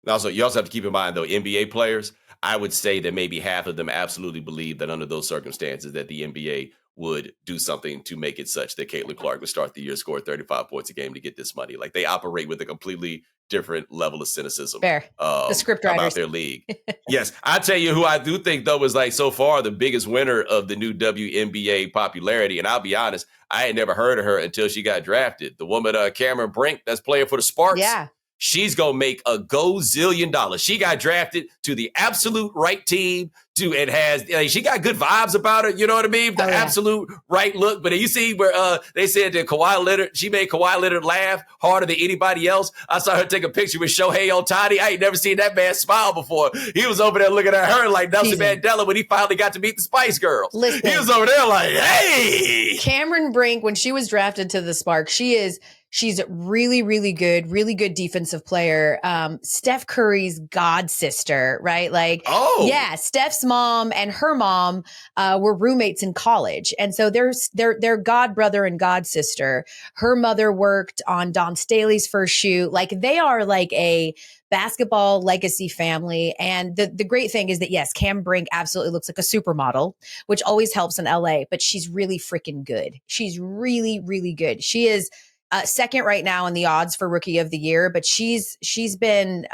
Also, you also have to keep in mind, though, NBA players, I would say that maybe half of them absolutely believe that under those circumstances that the NBA would do something to make it such that Caitlin Clark would start the year, score 35 points a game to get this money. Like, they operate with a completely different level of cynicism. Fair. The script writers. About their league. Yes. I tell you who I do think, though, is like so far the biggest winner of the new WNBA popularity. And I'll be honest, I had never heard of her until she got drafted. The woman, Cameron Brink, that's playing for the Sparks. Yeah. She's going to make a gazillion dollars. She got drafted to the absolute right team and has, like, she got good vibes about her. You know what I mean? The absolute right look. But you see where they said that Kawhi Leonard, she made Kawhi Leonard laugh harder than anybody else. I saw her take a picture with Shohei Ohtani. I ain't never seen that man smile before. He was over there looking at her like Nelson Mandela when he finally got to meet the Spice Girls. Listen, he was over there like, hey. Cameron Brink, when she was drafted to the Spark, she's really, really good defensive player. Steph Curry's god sister, right? Like, yeah, Steph's mom and her mom were roommates in college. And so their god brother and god sister. Her mother worked on Don Staley's first shoot. Like, they are like a basketball legacy family. And the great thing is that, yes, Cam Brink absolutely looks like a supermodel, which always helps in LA, but she's really freaking good. She's really, really good. She is second right now in the odds for Rookie of the Year, but she's been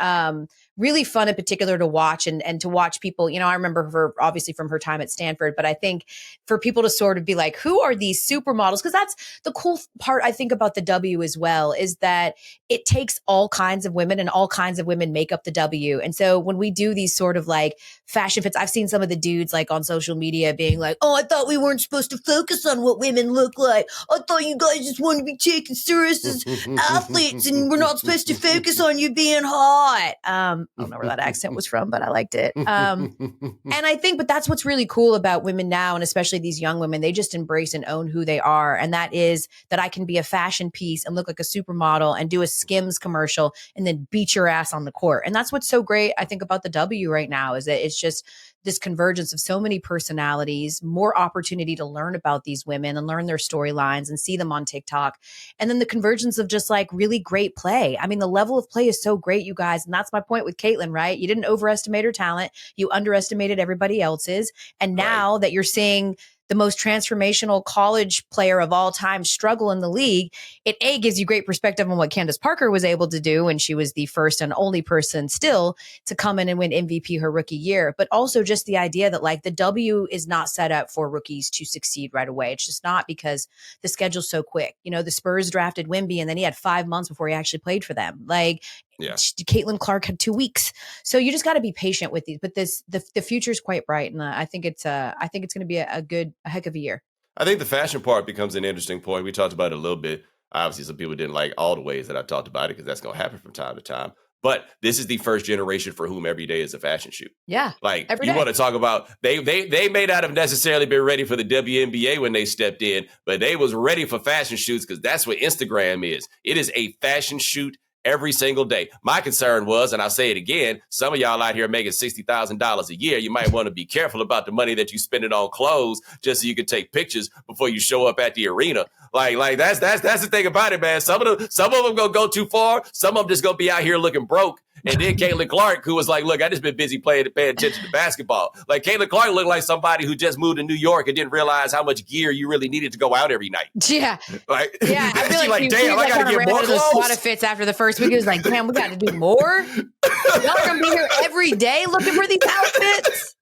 really fun in particular to watch and to watch people. You know, I remember her obviously from her time at Stanford, but I think for people to sort of be like, who are these supermodels? Because that's the cool part, I think, about the W as well, is that it takes all kinds of women and all kinds of women make up the W. And so when we do these sort of like fashion fits, I've seen some of the dudes like on social media being like, oh, I thought we weren't supposed to focus on what women look like. I thought you guys just wanted to be taken serious as athletes and we're not supposed to focus on you being hot. I don't know where that accent was from, but I liked it. And I think, but that's what's really cool about women now, and especially these young women, they just embrace and own who they are. And that is that I can be a fashion piece and look like a supermodel and do a Skims commercial and then beat your ass on the court. And that's what's so great, I think, about the W right now, is that it's just this convergence of so many personalities, more opportunity to learn about these women and learn their storylines and see them on TikTok. And then the convergence of just like really great play. I mean, the level of play is so great, you guys. And that's my point with Caitlin, right? You didn't overestimate her talent. You underestimated everybody else's. And now that you're seeing the most transformational college player of all time struggle in the league, it gives you great perspective on what Candace Parker was able to do. And she was the first and only person still to come in and win MVP her rookie year. But also just the idea that like the W is not set up for rookies to succeed right away. It's just not, because the schedule's so quick. You know, the Spurs drafted Wemby and then he had 5 months before he actually played for them. Like, Caitlin Clark had 2 weeks. So you just got to be patient with these. But the future is quite bright, and I think it's going to be a heck of a year. I think the fashion part becomes an interesting point. We talked about it a little bit. Obviously, some people didn't like all the ways that I talked about it, because that's going to happen from time to time. But this is the first generation for whom every day is a fashion shoot. Yeah. Like, you want to talk about, they may not have necessarily been ready for the WNBA when they stepped in, but they was ready for fashion shoots, because that's what Instagram is. It is a fashion shoot every single day. My concern was, and I'll say it again, some of y'all out here making $60,000 a year, you might want to be careful about the money that you spend it on clothes just so you can take pictures before you show up at the arena. Like that's the thing about it, man. Some of them gonna go too far. Some of them just gonna be out here looking broke. And then Caitlin Clark, who was like, look, I just been busy paying attention to basketball. Like, Caitlin Clark looked like somebody who just moved to New York and didn't realize how much gear you really needed to go out every night. Yeah. Like, yeah. I feel like damn, I got to get more clothes. Squad of fits after the first week. It was like, damn, we got to do more. Y'all are going to be here every day looking for these outfits.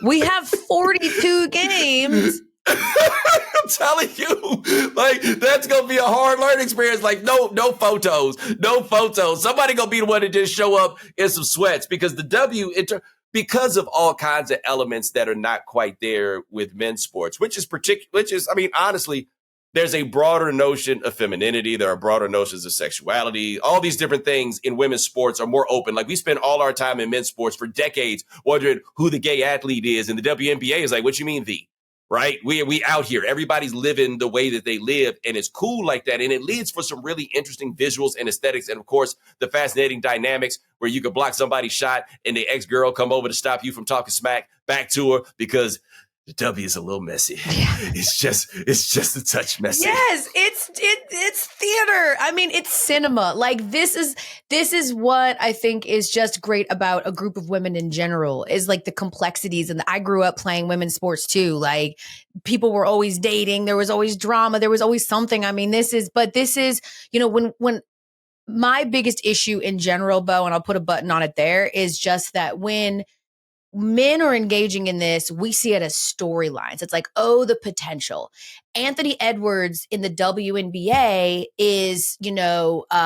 We have 42 games. I'm telling you, like, that's gonna be a hard learning experience. Like, no photos. Somebody gonna be the one to just show up in some sweats, because the W, because of all kinds of elements that are not quite there with men's sports, which is, I mean, honestly, there's a broader notion of femininity. There are broader notions of sexuality. All these different things in women's sports are more open. Like, we spend all our time in men's sports for decades wondering who the gay athlete is, and the WNBA is like, what you mean the? Right? We out here. Everybody's living the way that they live, and it's cool like that. And it leads for some really interesting visuals and aesthetics. And of course, the fascinating dynamics where you could block somebody's shot and the ex-girl come over to stop you from talking smack back to her, because the W is a little messy. Yeah. It's just a touch messy. Yes, it's theater. I mean, it's cinema. Like, this is what I think is just great about a group of women in general, is like the complexities. And I grew up playing women's sports too. Like, people were always dating. There was always drama. There was always something. I mean, this is, you know, when my biggest issue in general, Bo, and I'll put a button on it there, is just that when men are engaging in this, we see it as storylines. It's like, oh, the potential. Anthony Edwards in the WNBA is,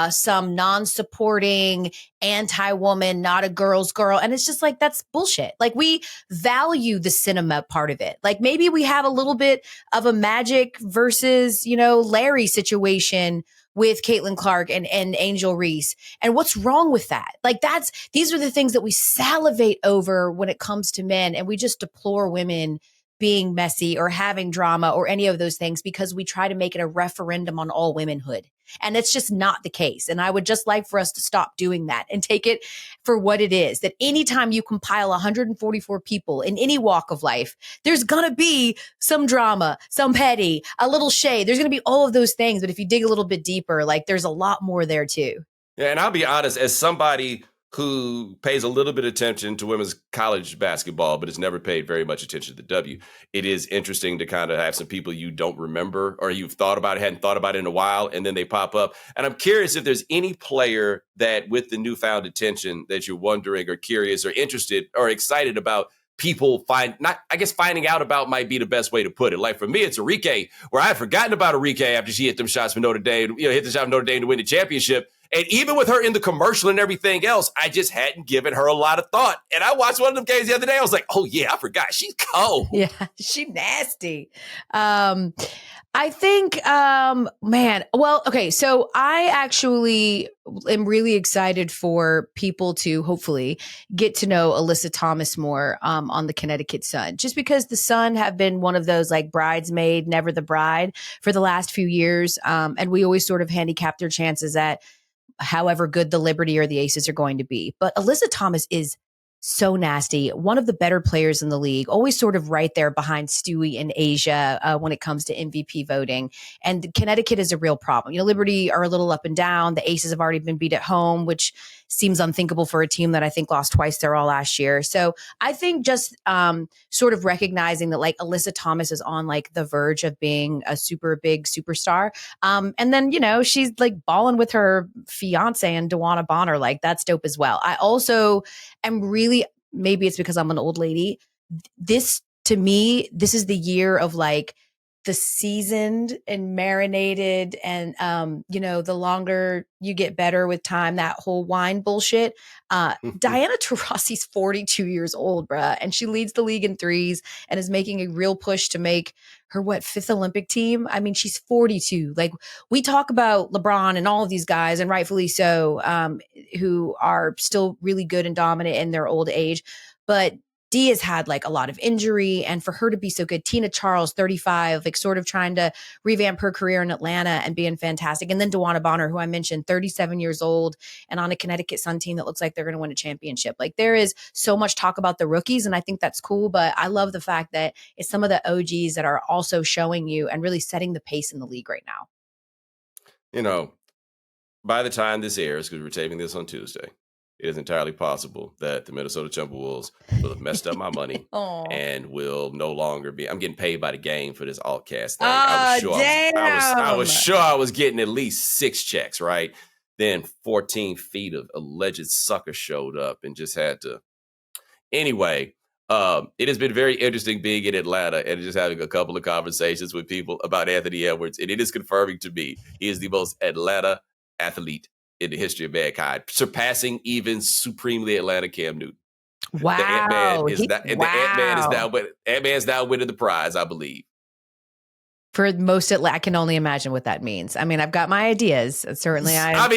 some non-supporting anti-woman, not a girl's girl. And it's just like, that's bullshit. Like, we value the cinema part of it. Like, maybe we have a little bit of a Magic versus, Larry situation with Caitlin Clark and Angel Reese. And what's wrong with that? Like, these are the things that we salivate over when it comes to men. And we just deplore women being messy or having drama or any of those things because we try to make it a referendum on all womanhood. And it's just not the case. And I would just like for us to stop doing that and take it for what it is. That anytime you compile 144 people in any walk of life, there's going to be some drama, some petty, a little shade. There's going to be all of those things. But if you dig a little bit deeper, like, there's a lot more there too. Yeah, and I'll be honest, as somebody who pays a little bit of attention to women's college basketball, but has never paid very much attention to the W, it is interesting to kind of have some people you don't remember or you've thought about it, hadn't thought about it in a while, and then they pop up. And I'm curious if there's any player that with the newfound attention that you're wondering or curious or interested or excited about people finding out about might be the best way to put it. Like, for me, it's Arike, where I had forgotten about Arike after she hit them shots for Notre Dame, hit the shot for Notre Dame to win the championship. And even with her in the commercial and everything else, I just hadn't given her a lot of thought. And I watched one of them games the other day. I was like, oh yeah, I forgot. She's cold. Yeah, she nasty. I think, okay. So I actually am really excited for people to hopefully get to know Alyssa Thomas more on the Connecticut Sun, just because the Sun have been one of those like bridesmaid, never the bride for the last few years. And we always sort of handicap their chances at however good the Liberty or the Aces are going to be. But Alyssa Thomas is so nasty. One of the better players in the league, always sort of right there behind Stewie and Asia when it comes to MVP voting. And Connecticut is a real problem. Liberty are a little up and down. The Aces have already been beat at home, which seems unthinkable for a team that I think lost twice there all last year. So I think just sort of recognizing that like Alyssa Thomas is on like the verge of being a super big superstar. And then, she's like balling with her fiance and Dewana Bonner. Like, that's dope as well. I also am really, maybe it's because I'm an old lady. To me, this is the year of like the seasoned and marinated and, the longer you get better with time, that whole wine bullshit. Diana Taurasi's 42 years old, bruh, and she leads the league in threes and is making a real push to make her, fifth Olympic team? I mean, she's 42. Like, we talk about LeBron and all of these guys, and rightfully so, who are still really good and dominant in their old age. But Dee has had like a lot of injury, and for her to be so good, Tina Charles, 35, like sort of trying to revamp her career in Atlanta and being fantastic. And then Dewana Bonner, who I mentioned, 37 years old and on a Connecticut Sun team that looks like they're going to win a championship. Like, there is so much talk about the rookies, and I think that's cool. But I love the fact that it's some of the OGs that are also showing you and really setting the pace in the league right now. By the time this airs, because we're taping this on Tuesday, it is entirely possible that the Minnesota Timberwolves will have messed up my money and will no longer be. I'm getting paid by the game for this altcast thing. I was sure I was getting at least 6 checks, right? Then 14 feet of alleged sucker showed up and just had to. Anyway, it has been very interesting being in Atlanta and just having a couple of conversations with people about Anthony Edwards. And it is confirming to me he is the most Atlanta athlete in the history of mankind, surpassing even supremely Atlanta Cam Newton. Wow. The Ant-Man is now winning the prize, I believe. For most Atlanta, I can only imagine what that means. I mean, I've got my ideas. Certainly,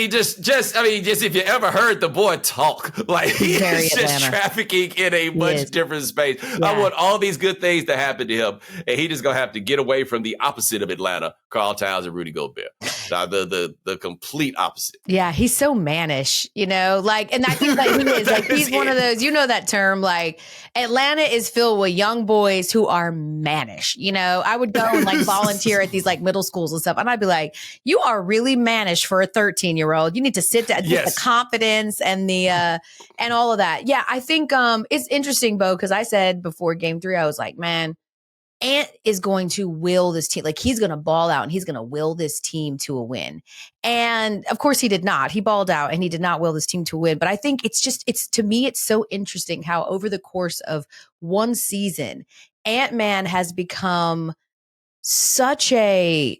just if you ever heard the boy talk, like he's just trafficking in a much different space. Yeah. I want all these good things to happen to him, and he just gonna have to get away from the opposite of Atlanta, Karl Towns and Rudy Gobert, the complete opposite. Yeah, he's so mannish, and I think that he is like he's one of those. That term, like Atlanta is filled with young boys who are mannish. I would go and like volunteer at these like middle schools and stuff, and I'd be like, you are really mannish for a 13-year-old. You need to sit down, get the confidence and the and all of that. Yeah, I think it's interesting, Bo, because I said before game 3, I was like, man, Ant is going to will this team. Like, he's going to ball out and he's going to will this team to a win. And of course he did not. He balled out and he did not will this team to win. But I think to me, it's so interesting how over the course of one season, Ant-Man has become such a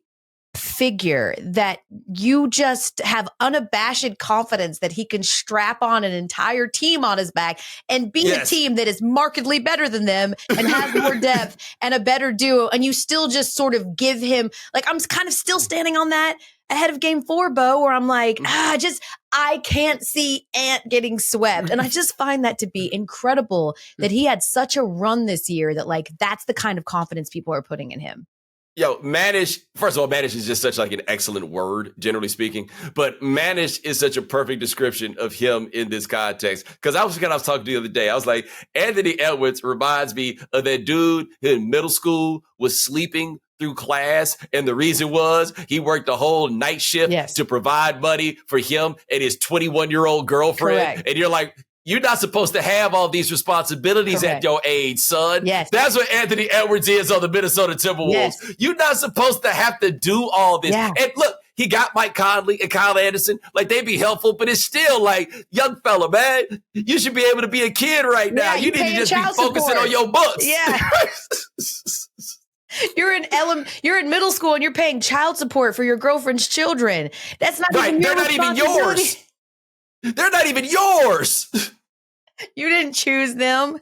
figure that you just have unabashed confidence that he can strap on an entire team on his back and be a team that is markedly better than them and has more depth and a better duo. And you still just sort of give him, like, I'm kind of still standing on that ahead of game 4, Bo, where I'm like, I can't see Ant getting swept. And I just find that to be incredible that he had such a run this year that, like, that's the kind of confidence people are putting in him. Yo, manage, first of all, manage is just such like an excellent word, generally speaking. But manage is such a perfect description of him in this context. Because I was talking the other day. I was like, Anthony Edwards reminds me of that dude in middle school was sleeping through class. And the reason was he worked a whole night shift to provide money for him and his 21-year-old girlfriend. Correct. And you're like, you're not supposed to have all these responsibilities at your age, son. Yes. That's what Anthony Edwards is on the Minnesota Timberwolves. Yes. You're not supposed to have to do all this. Yeah. And look, he got Mike Conley and Kyle Anderson. Like, they be helpful, but it's still like, young fella, man, you should be able to be a kid right now. You need to just be focusing on your books. Yeah. You're in middle school and you're paying child support for your girlfriend's children. That's not even your responsibility. They're not even yours. They're not even yours. You didn't choose them.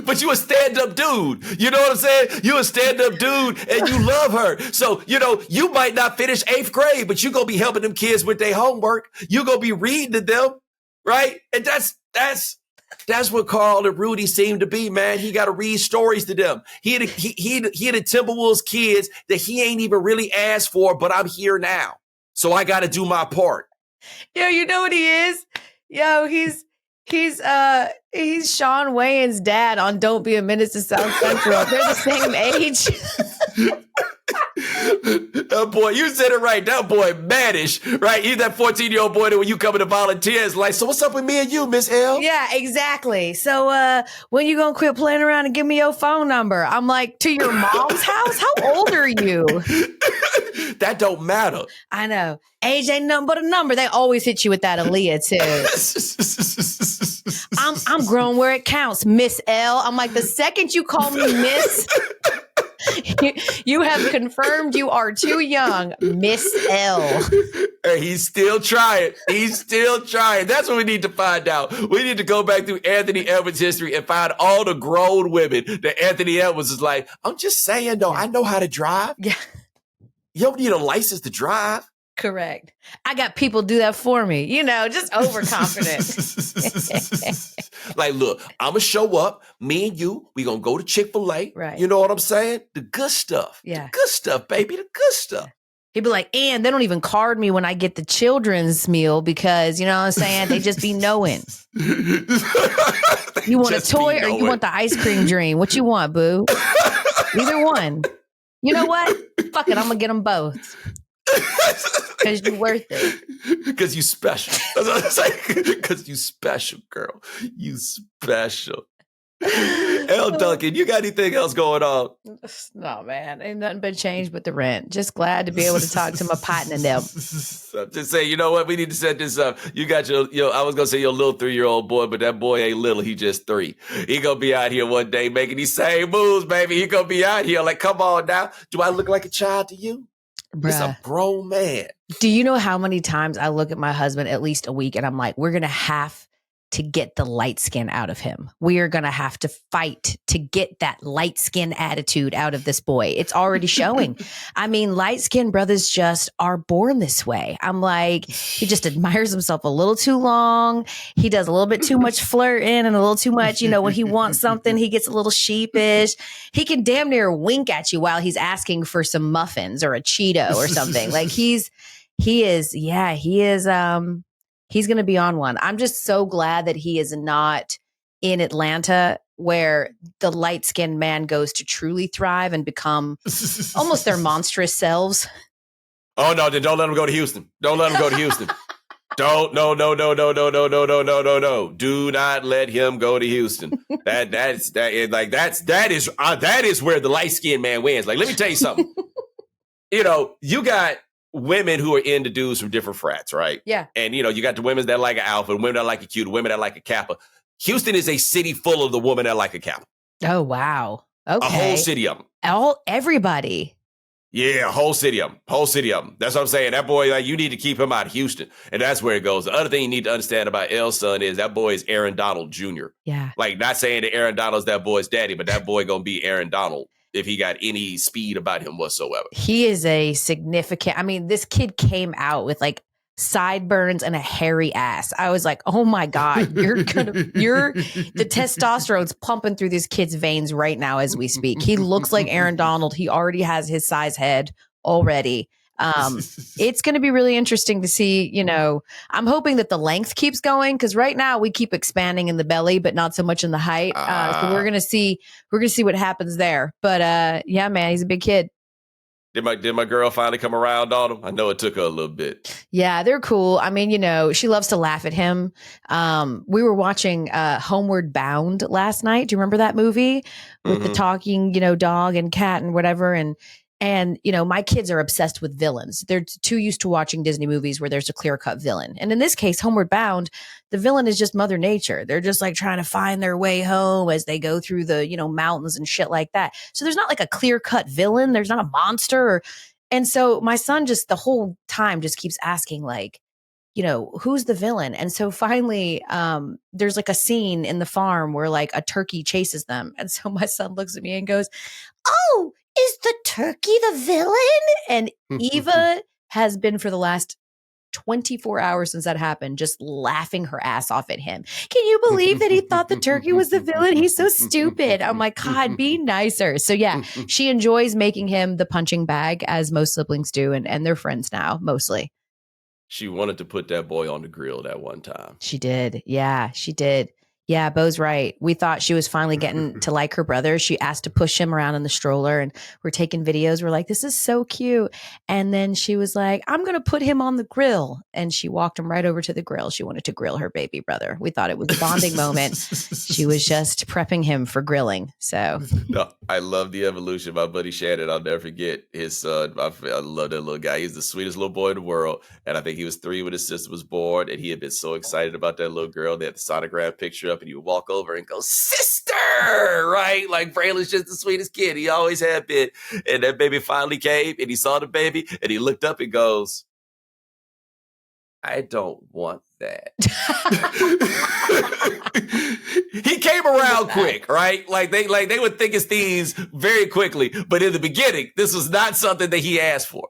But you a stand-up dude. You know what I'm saying? You a stand-up dude and you love her. So, you know, you might not finish 8th grade, but you going to be helping them kids with their homework. You going to be reading to them, right? And that's what Carl and Rudy seem to be, man. He got to read stories to them. He the Timberwolves kids that he ain't even really asked for, but I'm here now. So I got to do my part. Yo, you know what he is? Yo, he's Sean Wayans' dad on Don't Be a Menace to South Central. They're the same age. Oh, boy, you said it right. That boy, mannish, right? He's that 14-year-old boy that when you come in to volunteer, it's like, so what's up with me and you, Miss Elle? Yeah, exactly. So when you gonna quit playing around and give me your phone number? I'm like, to your mom's house? How old are you? That don't matter. I know. Age ain't nothing but a number. They always hit you with that Aaliyah too. I'm grown where it counts, Miss Elle. I'm like, the second you call me Miss, you have confirmed you are too young, Miss Elle. Hey, he's still trying. He's still trying. That's what we need to find out. We need to go back through Anthony Edwards' history and find all the grown women that Anthony Edwards is like, I'm just saying, though, I know how to drive. Yeah. You don't need a license to drive. Correct. I got people do that for me. You know, just overconfident. Like, look, I'm going to show up. Me and you, we going to go to Chick-fil-A. Right. You know what I'm saying? The good stuff. Yeah. The good stuff, baby. The good stuff. He'd be like, and they don't even card me when I get the children's meal because, you know what I'm saying? They just be knowing. You want a toy or you want the ice cream dream? What you want, boo? Either one. You know what? Fuck it. I'm going to get them both. Because you're worth it. Because you special. That's what I'm saying. Because you special, girl. You special. Elle Duncan, you got anything else going on? No, man. Ain't nothing but change but the rent. Just glad to be able to talk to my partner and them. I'm just saying, you know what? We need to set this up. You got your I was going to say your little 3-year-old boy, but that boy ain't little. He just 3. He going to be out here one day making these same moves, baby. He going to be out here like, come on now. Do I look like a child to you? Bruh. It's a grown man. Do you know how many times I look at my husband at least a week and I'm like, we're going to have to get the light skin out of him. We are going to have to fight to get that light skin attitude out of this boy. It's already showing. I mean, light skinned brothers just are born this way. I'm like, he just admires himself a little too long. He does a little bit too much flirting and a little too much, you know, when he wants something, he gets a little sheepish. He can damn near wink at you while he's asking for some muffins or a Cheeto or something. Like he is. He's going to be on one. I'm just so glad that he is not in Atlanta where the light-skinned man goes to truly thrive and become almost their monstrous selves. Oh, no, then don't let him go to Houston. Don't let him go to Houston. No. Do not let him go to Houston. That is where the light-skinned man wins. Like, let me tell you something. You know, you got women who are into dudes from different frats, right? Yeah. And, you know, you got the women that like an alpha, women that like a Q, the women that like a Kappa. Houston is a city full of the women that like a Kappa. Oh, wow. Okay. A whole city of them. Everybody. Yeah, a whole city of them. Whole city of them. That's what I'm saying. That boy, like, you need to keep him out of Houston. And that's where it goes. The other thing you need to understand about Elle's son is that boy is Aaron Donald Jr. Yeah. Like, not saying that Aaron Donald's that boy's daddy, but that boy going to be Aaron Donald if he got any speed about him whatsoever. He is a significant, I mean, this kid came out with like sideburns and a hairy ass. I was like, oh my God, the testosterone's pumping through this kid's veins right now as we speak. He looks like Aaron Donald. He already has his size head already. It's going to be really interesting to see, you know, I'm hoping that the length keeps going because right now we keep expanding in the belly, but not so much in the height. So we're going to see what happens there. But yeah, man, he's a big kid. Did my girl finally come around on him? I know it took her a little bit. Yeah, they're cool. I mean, you know, she loves to laugh at him. We were watching Homeward Bound last night. Do you remember that movie with the talking, you know, dog and cat and whatever? And, you know, my kids are obsessed with villains. They're too used to watching Disney movies where there's a clear-cut villain. And in this case, Homeward Bound, the villain is just Mother Nature. They're just like trying to find their way home as they go through the, you know, mountains and shit like that. So there's not like a clear-cut villain. There's not a monster. And so my son just the whole time just keeps asking like, you know, who's the villain? And so finally, there's like a scene in the farm where like a turkey chases them. And so my son looks at me and goes, "Oh, is the turkey the villain?" And Eva has been for the last 24 hours since that happened, just laughing her ass off at him. Can you believe that he thought the turkey was the villain? He's so stupid. I'm like, God, be nicer. So yeah, she enjoys making him the punching bag as most siblings do. And they're friends now, mostly. She wanted to put that boy on the grill that one time. She did. Yeah, she did. Yeah, Bo's right. We thought she was finally getting to like her brother. She asked to push him around in the stroller and we're taking videos. We're like, this is so cute. And then she was like, I'm going to put him on the grill. And she walked him right over to the grill. She wanted to grill her baby brother. We thought it was a bonding moment. She was just prepping him for grilling. So no, I love the evolution. My buddy Shannon, I'll never forget his son. I love that little guy. He's the sweetest little boy in the world. And I think he was 3 when his sister was born. And he had been so excited about that little girl. They had the sonogram picture up and he would walk over and go, "Sister," right? Like Braylon's just the sweetest kid. He always had been. And that baby finally came and he saw the baby and he looked up and goes, "I don't want that." He came around quick, right? Like they would think his things very quickly. But in the beginning, this was not something that he asked for.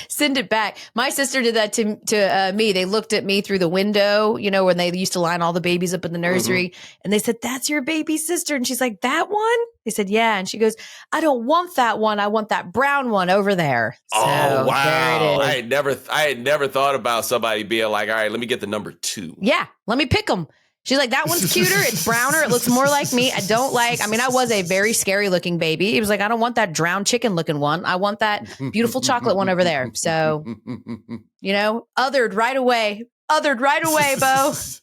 Send it back. My sister did that to me. They looked at me through the window, you know, when they used to line all the babies up in the nursery. And they said, "That's your baby sister." And she's like, "That one?" They said, "Yeah." And she goes, "I don't want that one. I want that brown one over there." So, oh, wow. There it is. I had never thought about somebody being like, "All right, let me get the number 2. Yeah, let me pick them. She's like, "That one's cuter. It's browner. It looks more like me. I was a very scary looking baby. He was like, "I don't want that drowned chicken looking one. I want that beautiful chocolate one over there." So, you know, othered right away, Bo. It's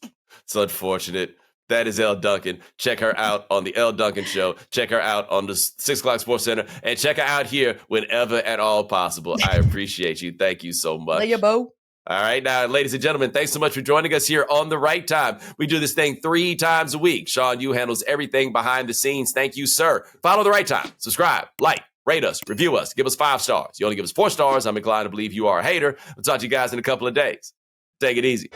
unfortunate. That is Elle Duncan. Check her out on the Elle Duncan Show. Check her out on the 6 o'clock Sports Center. And check her out here whenever at all possible. I appreciate you. Thank you so much. Love you, Bo. All right. Now, ladies and gentlemen, thanks so much for joining us here on The Right Time. We do this thing 3 times a week. Sean Yu handles everything behind the scenes. Thank you, sir. Follow The Right Time. Subscribe, like, rate us, review us, give us 5 stars. You only give us 4 stars, I'm inclined to believe you are a hater. I'll talk to you guys in a couple of days. Take it easy.